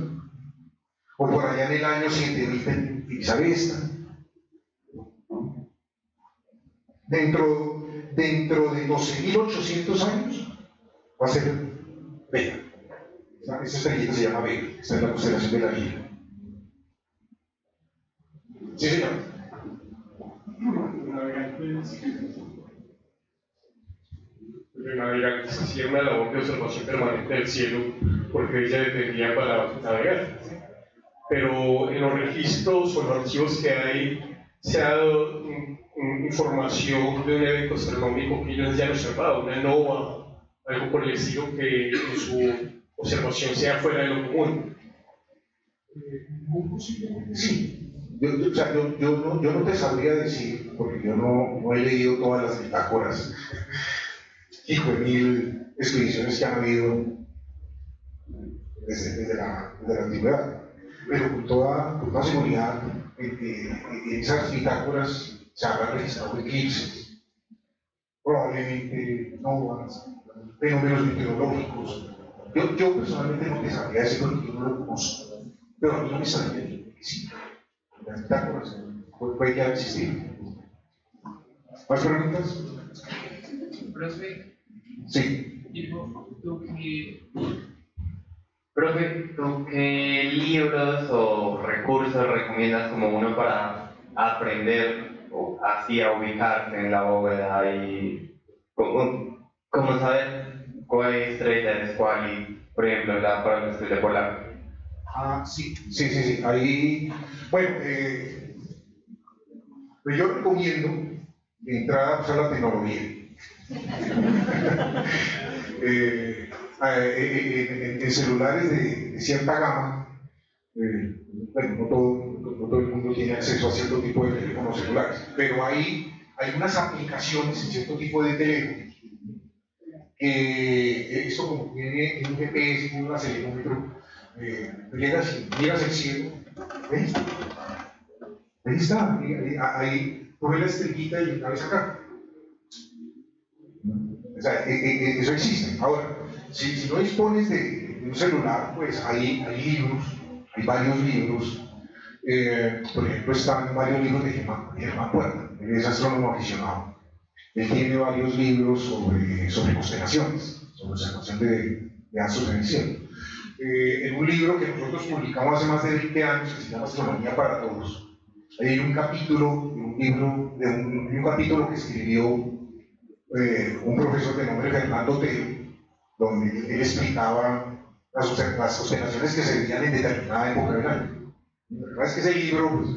o por allá en el año 7000 utilizar esta. Dentro de 12.800 años va a ser Vega. Esa estrellita se llama Vega, está en la constelación de la Vida. Sí, señor. Los navegantes hacían una labor de observación permanente del cielo porque ella dependía para navegar. Pero en los registros o en los archivos que hay se ha dado información de un evento astronómico que ellos ya han observado, una nova, algo por el estilo que en su observación sea fuera de lo común. Sí. Yo no te sabría decir, porque yo no he leído todas las bitácoras y 1000 expediciones que han habido desde la antigüedad, pero con toda seguridad en esas bitácoras se habrán registrado eclipses, probablemente novas, fenómenos meteorológicos. Yo personalmente no te sabría decir porque yo no lo conozco, pero a mí no me sabría decir que sí. Las bitácoras puede ya existir. ¿Más preguntas? Profe, Sí. ¿Tú qué libros o recursos recomiendas como uno para aprender o así a ubicarse en la bóveda y cómo saber cuál estrella es cuál y, por ejemplo, para la estrella polar? Sí. Ahí, bueno, pues yo recomiendo de entrada usar la tecnología. En celulares de cierta gama, bueno, no todo el mundo tiene acceso a cierto tipo de teléfonos celulares, pero hay unas aplicaciones en cierto tipo de teléfonos que esto como tiene un GPS, tiene un acelerómetro, llegas al cielo, ¿ves? Ahí está, ahí coge la estrellita y la ves acá. O sea, eso existe. Ahora, si no dispones de un celular, pues hay libros, hay varios libros. Por ejemplo, están varios libros de Germán Puerta, él es astrónomo aficionado. Él tiene varios libros sobre constelaciones, sobre observación de astros en el cielo. En un libro que nosotros publicamos hace más de 20 años, que se llama Astronomía para Todos, hay un capítulo, un capítulo que escribió un profesor de nombre Fernando Otero, donde él explicaba las constelaciones que se veían en determinada época del año. La verdad es que ese libro, pues,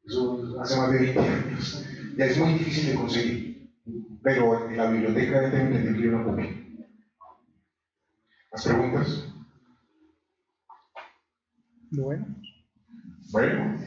eso hace más de 20 años, ya es muy difícil de conseguir, pero en la biblioteca debe entender que hay una copia. ¿Más preguntas? Bueno. Bueno.